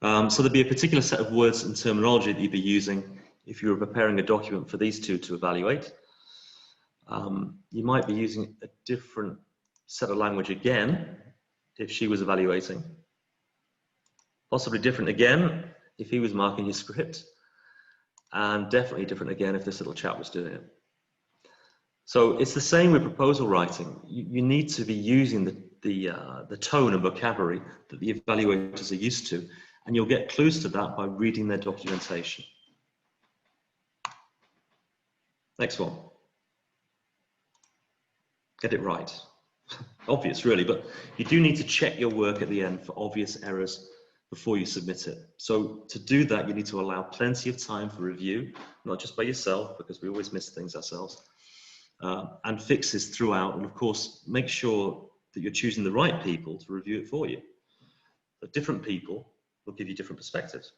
So there'd be a particular set of words and terminology that you'd be using if you were preparing a document for these two to evaluate. You might be using a different set of language again if she was evaluating. Possibly different again if he was marking his script. And definitely different again if this little chap was doing it. So it's the same with proposal writing. You need to be using the tone and vocabulary that the evaluators are used to, and you'll get clues to that by reading their documentation. Next one. Get it right. Obvious, really, but you do need to check your work at the end for obvious errors before you submit it. So to do that, you need to allow plenty of time for review, not just by yourself, because we always miss things ourselves, and fixes throughout. And of course, make sure that you're choosing the right people to review it for you. But different people will give you different perspectives.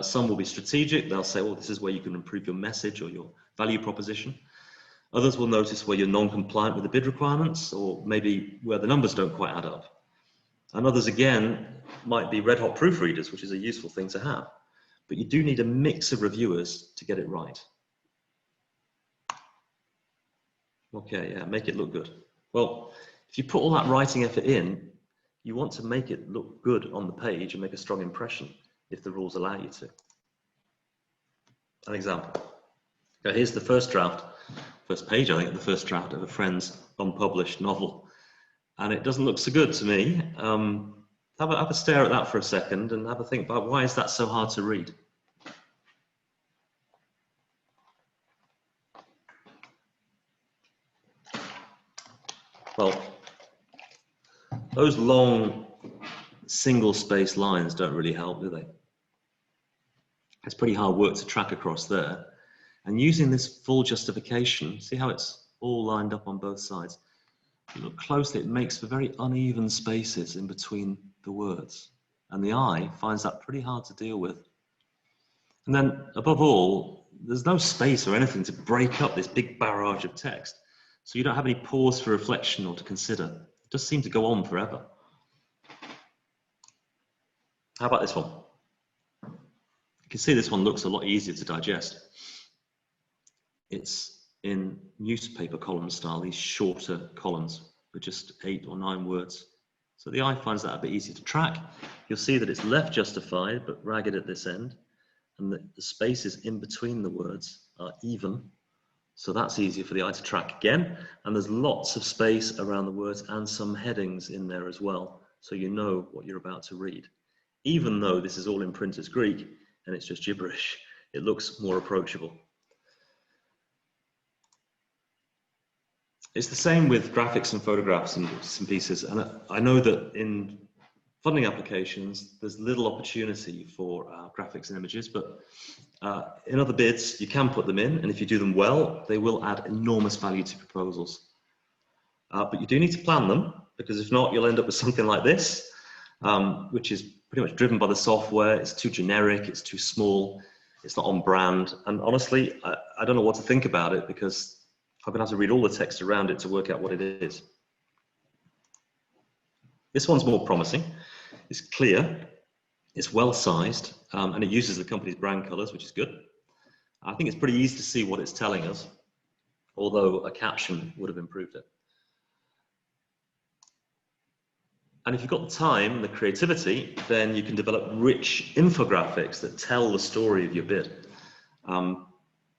Some will be strategic. They'll say, well, this is where you can improve your message or your value proposition. Others will notice where you're non-compliant with the bid requirements, or maybe where the numbers don't quite add up. And others, again, might be red-hot proofreaders, which is a useful thing to have. But you do need a mix of reviewers to get it right. Okay, yeah, make it look good. Well, if you put all that writing effort in, you want to make it look good on the page and make a strong impression if the rules allow you to. An example. Now, here's the first draft, first page, I think, the first draft of a friend's unpublished novel. And it doesn't look so good to me. Have a stare at that for a second and have a think about why is that so hard to read? Well, those long single-space lines don't really help, do they? It's pretty hard work to track across there. And using this full justification, see how it's all lined up on both sides? If you look closely, it makes for very uneven spaces in between the words. And the eye finds that pretty hard to deal with. And then, above all, there's no space or anything to break up this big barrage of text. So you don't have any pause for reflection or to consider. It does seem to go on forever. How about this one? You can see this one looks a lot easier to digest. It's in newspaper column style, these shorter columns with just 8 or 9 words. So the eye finds that a bit easier to track. You'll see that it's left justified but ragged at this end, and that the spaces in between the words are even. So that's easier for the eye to track again. And there's lots of space around the words and some headings in there as well, so you know what you're about to read. Even though this is all in printer's Greek and it's just gibberish, it looks more approachable. It's the same with graphics and photographs and bits and pieces. And I know that in funding applications, there's little opportunity for graphics and images, but in other bids, you can put them in. And if you do them well, they will add enormous value to proposals. But you do need to plan them, because if not, you'll end up with something like this, which is pretty much driven by the software. It's too generic, it's too small, it's not on brand. And honestly, I don't know what to think about it, because I'm going to have to read all the text around it to work out what it is. This one's more promising. It's clear, it's well sized, and it uses the company's brand colors, which is good. I think it's pretty easy to see what it's telling us, although a caption would have improved it. And if you've got the time and the creativity, then you can develop rich infographics that tell the story of your bid.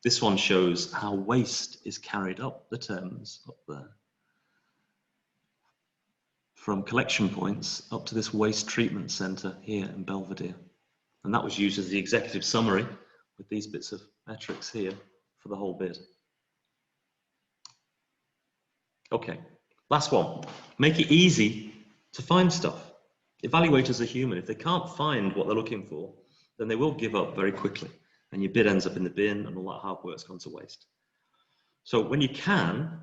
This one shows how waste is carried up the Thames up there. From collection points up to this waste treatment centre here in Belvedere. And that was used as the executive summary with these bits of metrics here for the whole bid. Okay, last one. Make it easy to find stuff. Evaluators are human. If they can't find what they're looking for, then they will give up very quickly. and your bid ends up in the bin, and all that hard work's gone to waste. So when you can,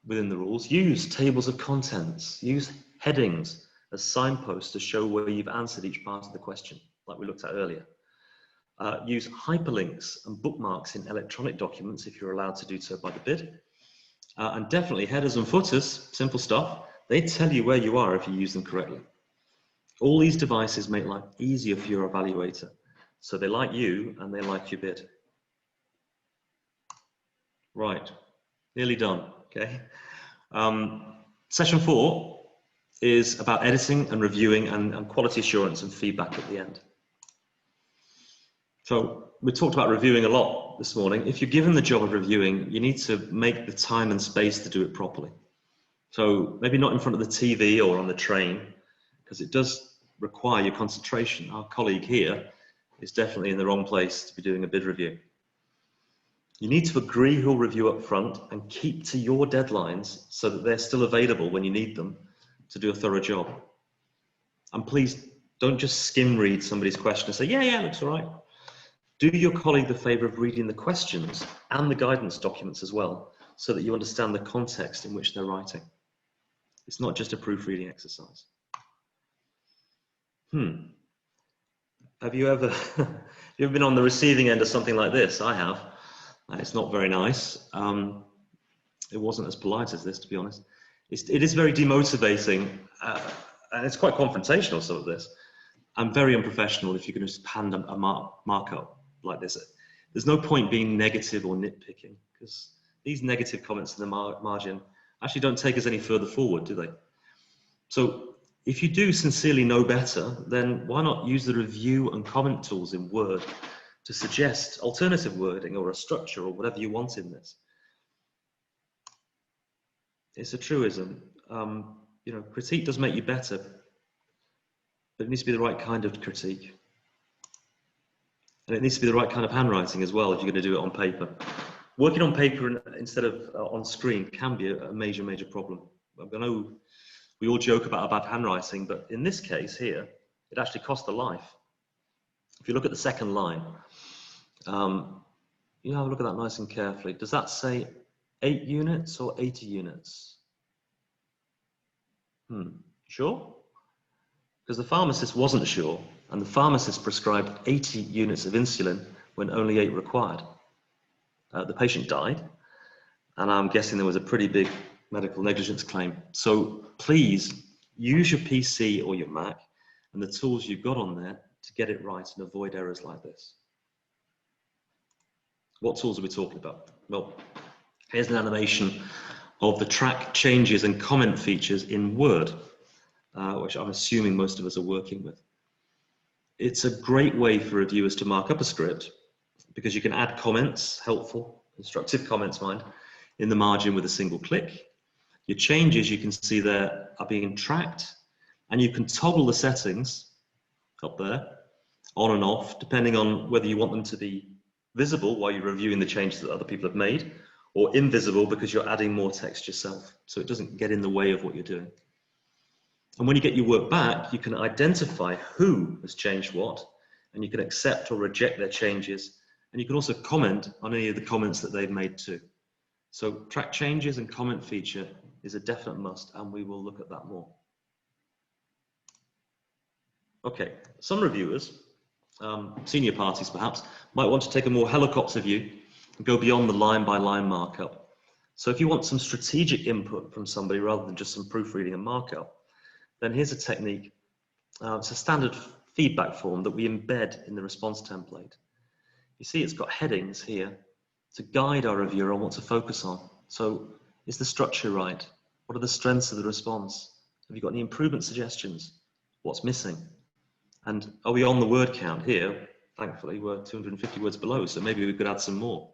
within the rules, use tables of contents, use headings as signposts to show where you've answered each part of the question, like we looked at earlier. Use hyperlinks and bookmarks in electronic documents if you're allowed to do so by the bid. And definitely headers and footers, simple stuff, they tell you where you are if you use them correctly. All these devices make life easier for your evaluator, so they like you and they like your bid. Right, nearly done, okay? Session 4 is about editing and reviewing and quality assurance and feedback at the end. So we talked about reviewing a lot this morning. If you're given the job of reviewing, you need to make the time and space to do it properly. So maybe not in front of the TV or on the train, because it does require your concentration. Our colleague here is definitely in the wrong place to be doing a bid review. You need to agree who'll review up front and keep to your deadlines so that they're still available when you need them to do a thorough job. And please don't just skim read somebody's question and say, yeah, looks all right. Do your colleague the favor of reading the questions and the guidance documents as well, so that you understand the context in which they're writing. It's not just a proofreading exercise. Have you ever been on the receiving end of something like this? I have. It's not very nice. It wasn't as polite as this, to be honest. It is very demotivating, and it's quite confrontational, some of this, and very unprofessional if you're going to just hand a markup like this. There's no point being negative or nitpicking, because these negative comments in the margin actually don't take us any further forward, do they? So if you do sincerely know better, then why not use the review and comment tools in Word to suggest alternative wording or a structure or whatever you want in this. It's a truism. You know, critique does make you better, but it needs to be the right kind of critique. And it needs to be the right kind of handwriting as well if you're going to do it on paper. Working on paper instead of on screen can be a major, major problem. I know we all joke about bad handwriting, but in this case here, it actually cost a life. If you look at the second line, you have a look at that nice and carefully. Does that say 8 units or 80 units? Sure? Because the pharmacist wasn't sure, and the pharmacist prescribed 80 units of insulin when only 8 required. The patient died, and I'm guessing there was a pretty big medical negligence claim. So please use your PC or your Mac and the tools you've got on there to get it right and avoid errors like this. What tools are we talking about? Well, here's an animation of the track changes and comment features in Word, which I'm assuming most of us are working with. It's a great way for reviewers to mark up a script because you can add comments, helpful, instructive comments, mind, in the margin with a single click. Your changes, you can see there, are being tracked, and you can toggle the settings up there, on and off, depending on whether you want them to be visible while you're reviewing the changes that other people have made, or invisible because you're adding more text yourself, so it doesn't get in the way of what you're doing. And when you get your work back, you can identify who has changed what, and you can accept or reject their changes, and you can also comment on any of the comments that they've made too. So track changes and comment feature is a definite must, and we will look at that more. Okay, some reviewers, senior parties perhaps, might want to take a more helicopter view and go beyond the line-by-line markup. So if you want some strategic input from somebody rather than just some proofreading and markup, then here's a technique. It's a standard feedback form that we embed in the response template. You see it's got headings here to guide our reviewer on what to focus on. So is the structure right? What are the strengths of the response? Have you got any improvement suggestions? What's missing? And are we on the word count here? Thankfully, we're 250 words below, so maybe we could add some more.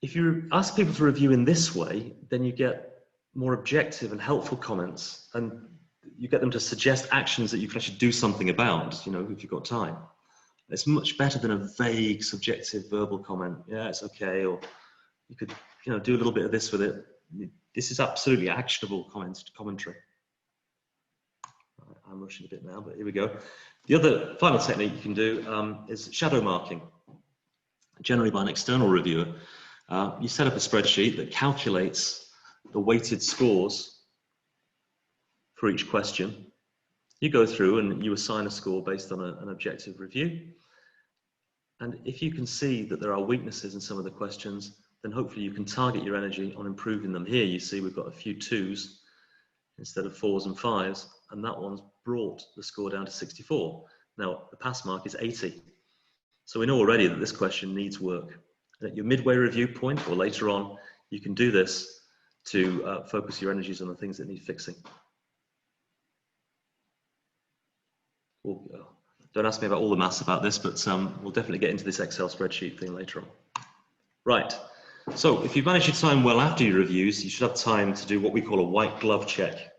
If you ask people to review in this way, then you get more objective and helpful comments, and you get them to suggest actions that you can actually do something about, you know, if you've got time. It's much better than a vague, subjective verbal comment. Yeah, it's okay, or you could, you know, do a little bit of this with it. This is absolutely actionable commentary. I'm rushing a bit now, but here we go. The other final technique you can do is shadow marking, generally by an external reviewer. You set up a spreadsheet that calculates the weighted scores for each question. You go through and you assign a score based on an objective review. And if you can see that there are weaknesses in some of the questions, then hopefully you can target your energy on improving them. Here you see we've got a few 2s instead of 4s and 5s, and that one's brought the score down to 64. Now, the pass mark is 80. So we know already that this question needs work. And at your midway review point or later on, you can do this to focus your energies on the things that need fixing. Don't ask me about all the maths about this, but we'll definitely get into this Excel spreadsheet thing later on. Right, so if you've managed your time well after your reviews, you should have time to do what we call a white glove check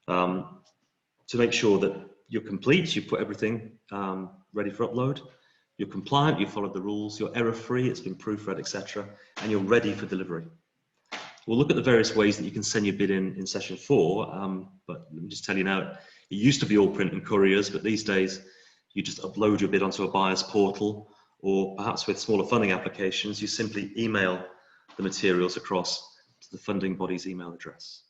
to make sure that you're complete, you've put everything ready for upload, you're compliant, you've followed the rules, you're error-free, it's been proofread, etc., and you're ready for delivery. We'll look at the various ways that you can send your bid in session 4, but let me just tell you now, it used to be all print and couriers, but these days you just upload your bid onto a buyer's portal, or perhaps with smaller funding applications, you simply email the materials across to the funding body's email address.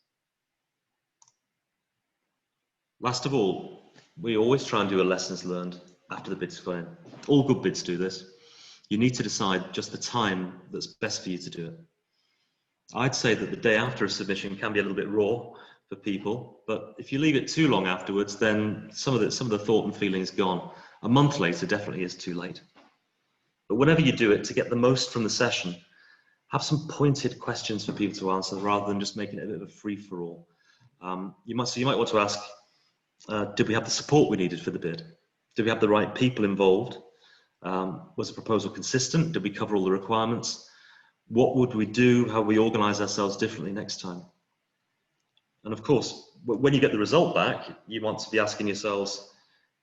Last of all, we always try and do a lessons learned after the bid's gone in. All good bids do this. You need to decide just the time that's best for you to do it. I'd say that the day after a submission can be a little bit raw for people, but if you leave it too long afterwards, then some of the thought and feeling is gone. A month later definitely is too late. But whenever you do it, to get the most from the session, have some pointed questions for people to answer rather than just making it a bit of a free-for-all. You might want to ask, did we have the support we needed for the bid? Did we have the right people involved? Was the proposal consistent? Did we cover all the requirements? What would we do? How we organize ourselves differently next time? And of course, when you get the result back, you want to be asking yourselves,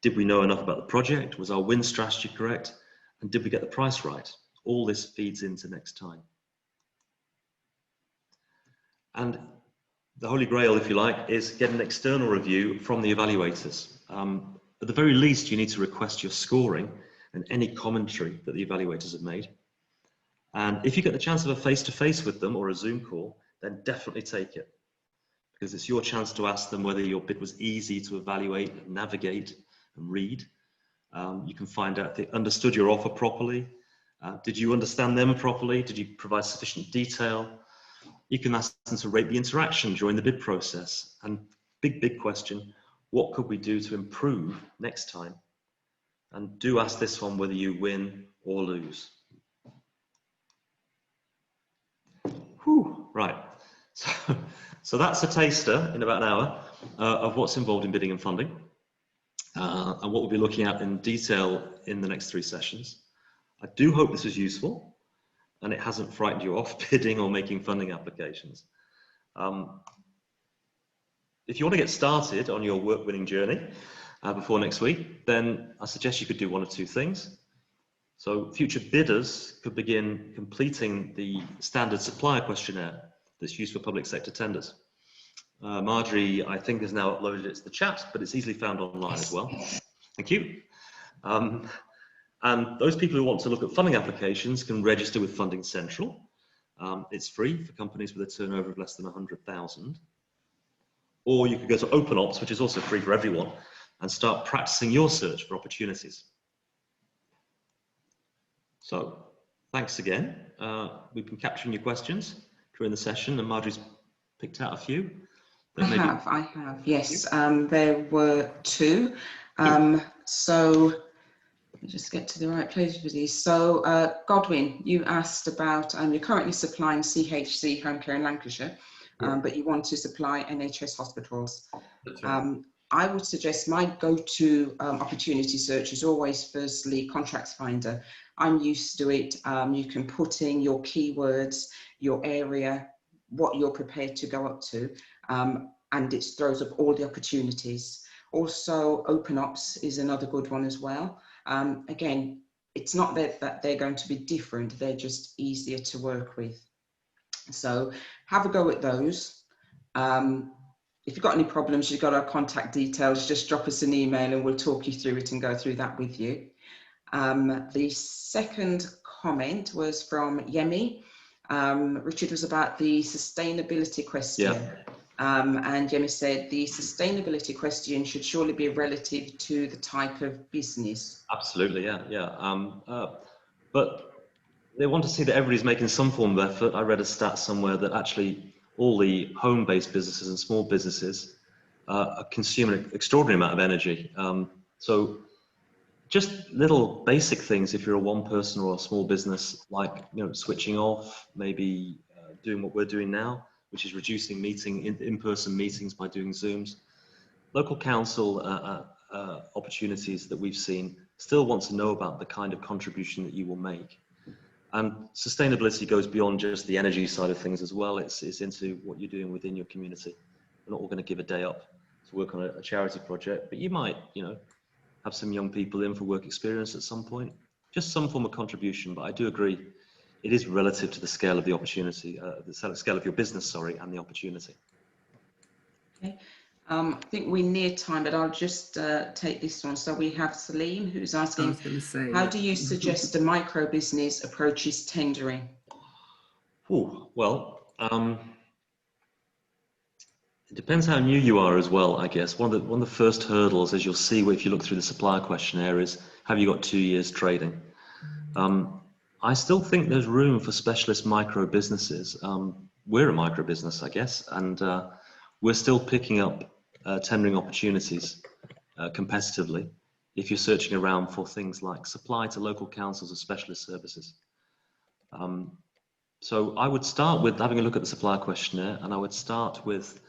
did we know enough about the project? Was our win strategy correct? And did we get the price right? All this feeds into next time. And the holy grail, if you like, is get an external review from the evaluators. At the very least, you need to request your scoring and any commentary that the evaluators have made. And if you get the chance of a face-to-face with them or a Zoom call, then definitely take it, because it's your chance to ask them whether your bid was easy to evaluate, navigate, and read. You can find out if they understood your offer properly. Did you understand them properly? Did you provide sufficient detail? You can ask them to rate the interaction during the bid process. And big question, what could we do to improve next time? And do ask this one whether you win or lose. Whew, right, so that's a taster in about an hour of what's involved in bidding and funding, and what we'll be looking at in detail in the next 3 sessions. I do hope this was useful and it hasn't frightened you off bidding or making funding applications. If you want to get started on your work winning journey before next week, then I suggest you could do 1 or 2 things. So future bidders could begin completing the standard supplier questionnaire that's used for public sector tenders. Marjorie, I think, has now uploaded it to the chat, but it's easily found online as well. Thank you. And those people who want to look at funding applications can register with Funding Central. It's free for companies with a turnover of less than 100,000. Or you could go to OpenOps, which is also free for everyone, and start practicing your search for opportunities. So, thanks again. We've been capturing your questions during the session, and Marjorie's picked out a few. I have, yes. There were 2. So, let me just get to the right place for these. So, Godwin, you asked about, you're currently supplying CHC home care in Lancashire, but you want to supply NHS hospitals. That's right. I would suggest my go-to opportunity search is always firstly Contracts Finder. I'm used to it. You can put in your keywords, your area, what you're prepared to go up to, and it throws up all the opportunities. Also, OpenOps is another good one as well. Again, it's not that they're going to be different, they're just easier to work with. So have a go at those. if you've got any problems, you've got our contact details, just drop us an email and we'll talk you through it and go through that with you. The second comment was from Yemi. Richard, was about the sustainability question. Yeah. And Yemi said the sustainability question should surely be relative to the type of business. Absolutely, yeah. But they want to see that everybody's making some form of effort. I read a stat somewhere that actually all the home-based businesses and small businesses are consuming an extraordinary amount of energy. So just little basic things, if you're a one person or a small business, like, you know, switching off, maybe doing what we're doing now, which is reducing in-person meetings by doing Zooms. Local council opportunities that we've seen still want to know about the kind of contribution that you will make. And sustainability goes beyond just the energy side of things as well. It's into what you're doing within your community. We're not all going to give a day up to work on a charity project, but you might, you know, have some young people in for work experience at some point, just some form of contribution. But I do agree, it is relative to the scale of the opportunity, the scale of your business, sorry, and the opportunity. Okay. I think we're near time, but I'll just take this one. So we have Salim, who's asking, how do you suggest a micro business approaches tendering? Well, it depends how new you are as well, I guess. One of the first hurdles, as you'll see if you look through the supplier questionnaire, is have you got 2 years trading? I still think there's room for specialist micro businesses. We're a micro business, I guess, and we're still picking up tendering opportunities competitively if you're searching around for things like supply to local councils or specialist services. So I would start with having a look at the supplier questionnaire, and I would start with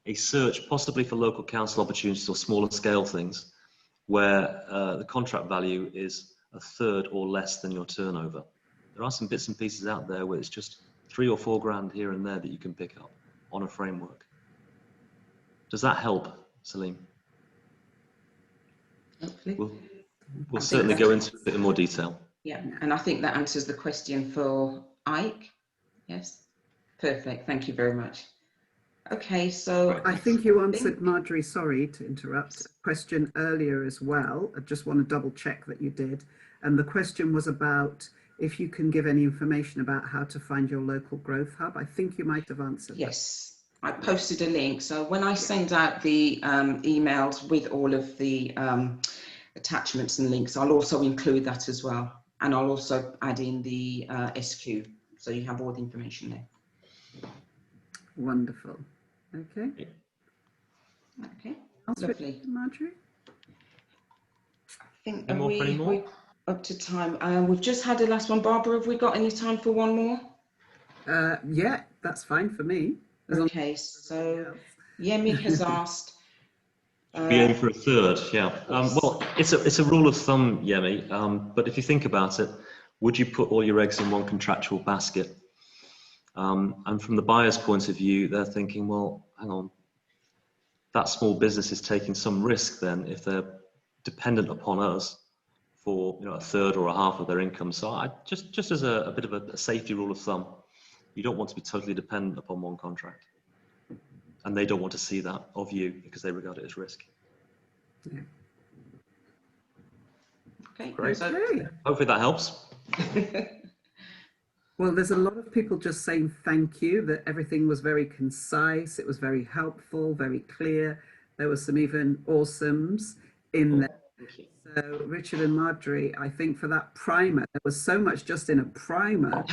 a search possibly for local council opportunities or smaller scale things where the contract value is a third or less than your turnover. There are some bits and pieces out there where it's just 3 or 4 grand here and there that you can pick up on a framework. Does that help, Salim? Hopefully. We'll certainly go into a bit more detail. Yeah, and I think that answers the question for Ike. Yes, perfect. Thank you very much. Okay, so I think you answered, Marjorie, sorry to interrupt, a question earlier as well. I just want to double check that you did. And the question was about if you can give any information about how to find your local growth hub. I think you might have answered that. Yes, I posted a link. So when I send out the emails with all of the attachments and links, I'll also include that as well. And I'll also add in the SQ. So you have all the information there. Wonderful. Okay. Okay. Lovely. Marjorie? I think we're up to time. We've just had the last one. Barbara, have we got any time for one more? Yeah, that's fine for me. Okay, so Yemi has asked. We aim for a third, yeah. Well, it's a rule of thumb, Yemi, but if you think about it, would you put all your eggs in one contractual basket? And from the buyer's point of view, they're thinking, well, hang on, that small business is taking some risk then if they're dependent upon us for, you know, a third or a half of their income. So I just as a bit of a safety rule of thumb, you don't want to be totally dependent upon one contract. And they don't want to see that of you because they regard it as risk. Yeah. Okay, great. So, hopefully that helps. Well, there's a lot of people just saying thank you, that everything was very concise, it was very helpful, very clear. There were some even awesomes in there. So Richard and Marjorie, I think for that primer, there was so much just in a primer.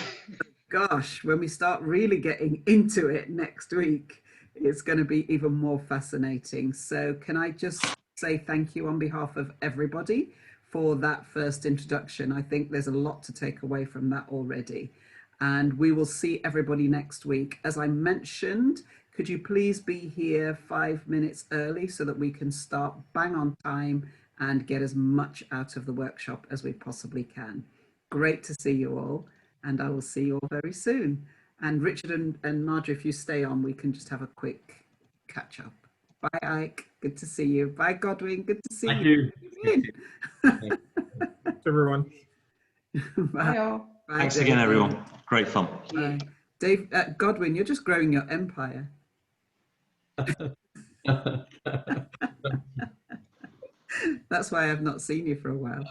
Gosh, when we start really getting into it next week, it's going to be even more fascinating. So can I just say thank you on behalf of everybody for that first introduction. I think there's a lot to take away from that already. And we will see everybody next week. As I mentioned, could you please be here 5 minutes early so that we can start bang on time and get as much out of the workshop as we possibly can. Great to see you all, and I will see you all very soon. And Richard and Marjorie, if you stay on, we can just have a quick catch up. Bye, Ike. Good to see you. Bye, Godwin. Good to see you. Thank you. Thanks, everyone. Bye all. Bye, Thanks Dave. again, everyone. Great fun. Bye. Dave, Godwin, you're just growing your empire. That's why I've not seen you for a while.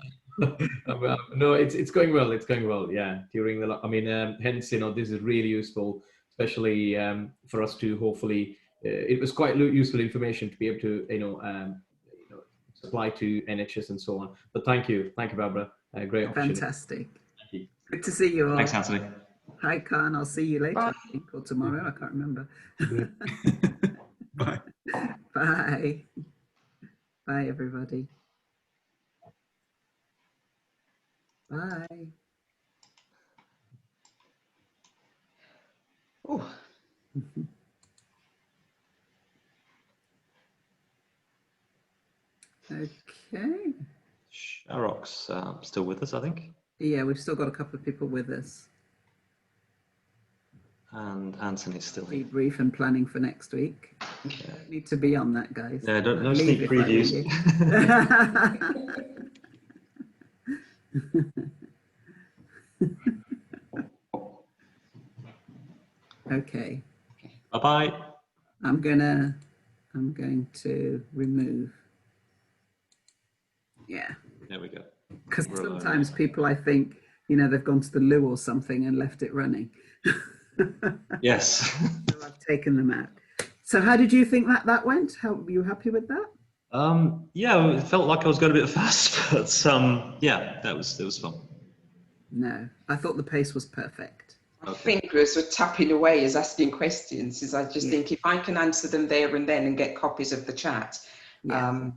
No, it's going well. It's going well. Yeah. During the, hence, this is really useful, especially for us to hopefully. It was quite useful information to be able to, supply to NHS and so on. But thank you, Barbara. Great opportunity. Fantastic. Thank you. Good to see you all. Thanks, Anthony. Hi, Khan. I'll see you later, Bye. I think, or tomorrow. I can't remember. Bye. Bye. Bye, everybody. Bye. Oh, Okay. Sharrock's still with us, I think. Yeah, we've still got a couple of people with us. And Anthony's still here. Debrief and planning for next week. Don't need to be on that, guys. Yeah, no Leave sneak if I leave previews. you. Okay. Bye-bye. I'm going to remove. Yeah. There we go. Because We're alone. sometimes people, I think, they've gone to the loo or something and left it running. Yes. So I've taken them out. So how did you think that went? Were you happy with that? Yeah, it felt like I was going a bit fast, but yeah, it was fun. No, I thought the pace was perfect. my fingers were tapping away as asking questions, as I just think if I can answer them there and then and get copies of the chat. Yeah.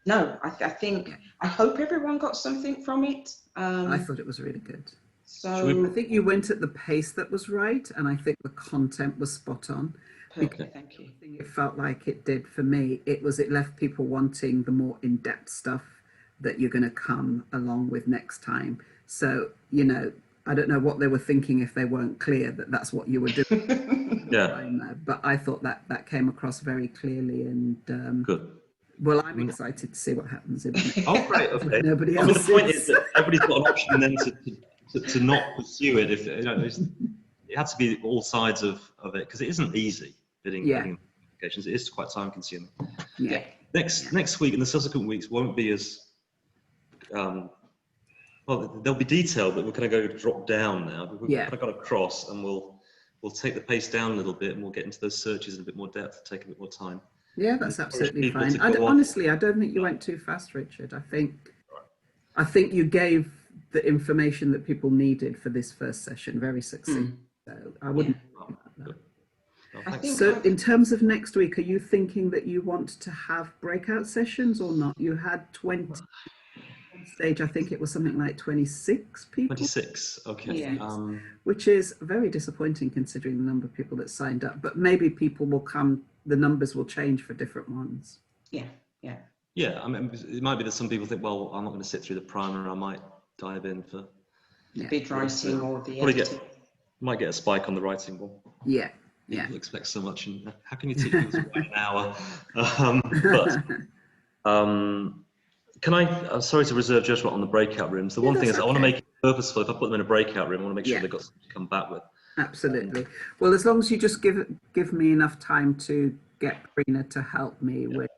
No, I think, I hope everyone got something from it. I thought it was really good. So I think you went at the pace that was right, and I think the content was spot on. perfect, thank you. I think it felt like it did for me. It left people wanting the more in-depth stuff that you're going to come along with next time. So, I don't know what they were thinking if they weren't clear that that's what you were doing. Yeah. But I thought that came across very clearly, and Good. well, I'm excited to see what happens in the next. Oh, great. Okay. Nobody I mean, else the point is. is that everybody's got an option then to not pursue it. If it has to be all sides of it, because it isn't easy getting applications. It is quite time consuming. Yeah. Next week and the subsequent weeks won't be as well. They'll be detailed, but we're kind of going to drop down now. We've kind of got across, and we'll take the pace down a little bit, and we'll get into those searches in a bit more depth, take a bit more time. Yeah, that's absolutely fine. Honestly, Honestly, I don't think you went too fast, Richard. I think you gave the information that people needed for this first session very succinct. So I wouldn't. So in terms of next week, are you thinking that you want to have breakout sessions or not? You had 20 on stage. I think it was something like 26 people. 26. Okay. Yeah. Which is very disappointing considering the number of people that signed up. But maybe people will come. The numbers will change for different ones. Yeah. I mean, it might be that some people think, well, I'm not going to sit through the primer. I might dive in for the bid writing or the editing. Might get a spike on the writing one. Yeah. People expect so much, and how can you teach people to write an hour? Can I? Sorry to reserve judgment on the breakout rooms. The one thing is, I want to make it purposeful. If I put them in a breakout room, I want to make sure they've got something to come back with. Absolutely. Well, as long as you just give me enough time to get Karina to help me with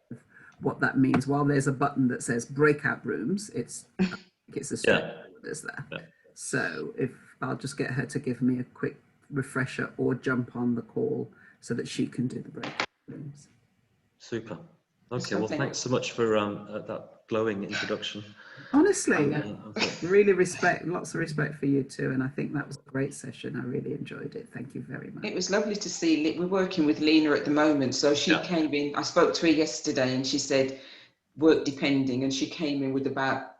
what that means. While there's a button that says breakout rooms, it's a straight there's there. Yeah. So if I'll just get her to give me a quick refresher or jump on the call so that she can do the breakout rooms. Super. Okay. Well, thanks so much for that glowing introduction. Honestly, really lots of respect for you too, and I think that was a great session. I really enjoyed it. Thank you very much. It was lovely to see. We're working with Lena at the moment, so she came in. I spoke to her yesterday, and she said work depending, and she came in with about